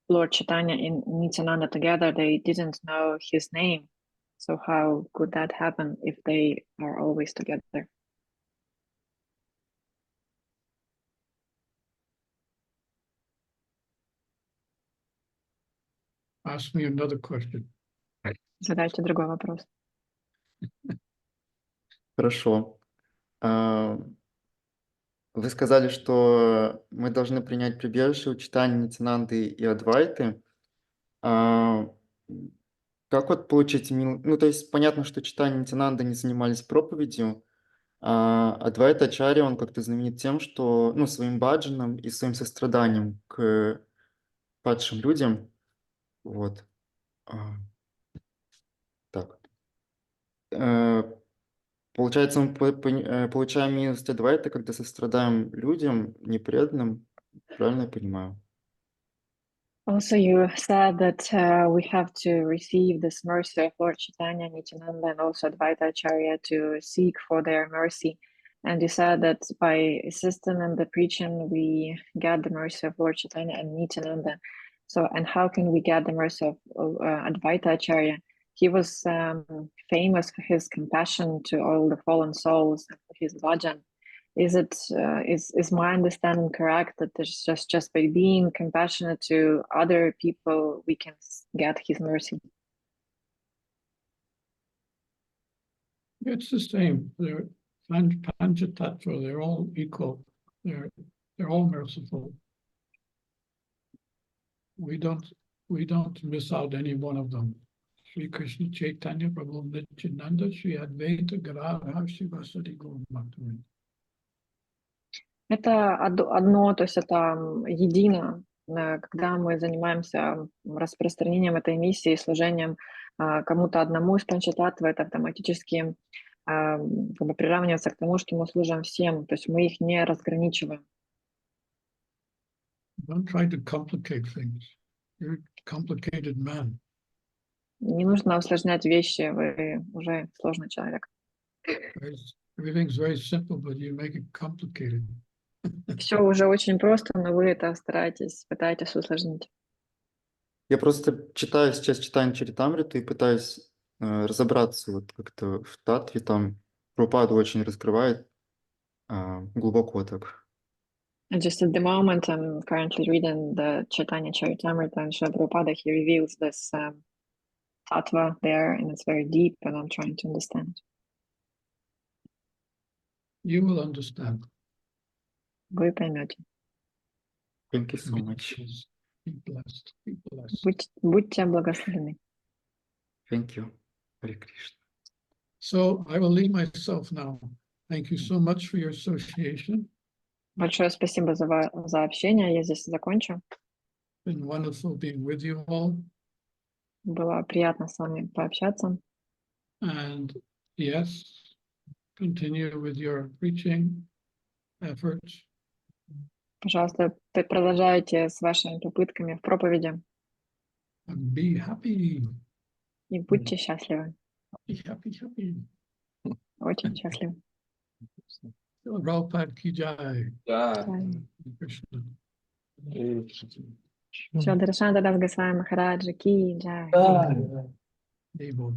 Speaker 2: Lord Chaitanya and Nityananda together. They didn't know his name. So how could that happen if they are always together?
Speaker 1: Ask me another question.
Speaker 2: Задайте другой вопрос.
Speaker 4: Хорошо. Вы сказали, что мы должны принять прибежище у Чайтаньи, Нитьянанды и Адвайты. Как вот получить... Ну, то есть понятно, что Чайтанья и Нитьянанда не занимались проповедью, а Адвайта-ачарья, он как-то знаменит тем, что, ну, своим баджаном и своим состраданием к падшим людям. Вот. Так. Получается, мы получаем милость Адвайта, когда сострадаем людям, непреданным. Правильно я понимаю?
Speaker 2: Also, you said that we have to receive this mercy of Lord Chaitanya, Nityananda, and also Advaita Acharya to seek for their mercy. And you said that by assisting in the preaching, we get the mercy of Lord Chaitanya and Nityananda. So, and how can we get the mercy of Advaita Acharya? He was famous for his compassion to all the fallen souls, and for his bhajan. is my understanding correct that there's just by being compassionate to other people we can get his mercy?
Speaker 1: It's the same. They're Panchatattva, they're all equal. They're all merciful. We don't miss out any one of them. Sri Krishna Chaitanya Prabhu Nityananda, Sri Advaita Gadadhar Shivasati Gaura Bhaktivinoda.
Speaker 2: Это одно, то есть это едино, когда мы занимаемся распространением этой миссии, служением кому-то одному из панчататтв, это автоматически как бы приравнивается к тому, что мы служим всем, то есть мы их не разграничиваем.
Speaker 1: Don't try to complicate things. You're a complicated man.
Speaker 2: Не нужно усложнять вещи, вы уже сложный человек.
Speaker 1: Everything's very simple, but you make it complicated.
Speaker 2: Все уже очень просто, но вы это пытаетесь усложнить.
Speaker 4: Я просто сейчас читаю Чаритамриту и пытаюсь разобраться вот как-то в татве, там Прабхупада очень раскрывает глубоко так.
Speaker 2: Just at the moment, I'm currently reading the Chaitanya Charitamrita, and Srila Prabhupada, he reveals this tattva there, and it's very deep, and I'm trying to understand.
Speaker 1: You will understand.
Speaker 2: Вы поймете.
Speaker 4: Thank you so much.
Speaker 1: Be blessed. Be blessed.
Speaker 2: Будьте благословены.
Speaker 4: Thank you. Hare Krishna.
Speaker 1: So I will leave myself now. Thank you so much for your association.
Speaker 2: Большое спасибо за общение. Я здесь закончу.
Speaker 1: It's been wonderful being with you all.
Speaker 2: Было приятно с вами пообщаться.
Speaker 1: And yes, continue with your preaching efforts.
Speaker 2: Пожалуйста, продолжайте с вашими попытками в проповеди.
Speaker 1: And be happy.
Speaker 2: И будьте счастливы.
Speaker 1: Happy.
Speaker 2: Очень счастливы.
Speaker 1: Prabhupada ki jai. Krishna.
Speaker 2: Шри Dhirasanta Maharaja ки джай.
Speaker 1: Devo.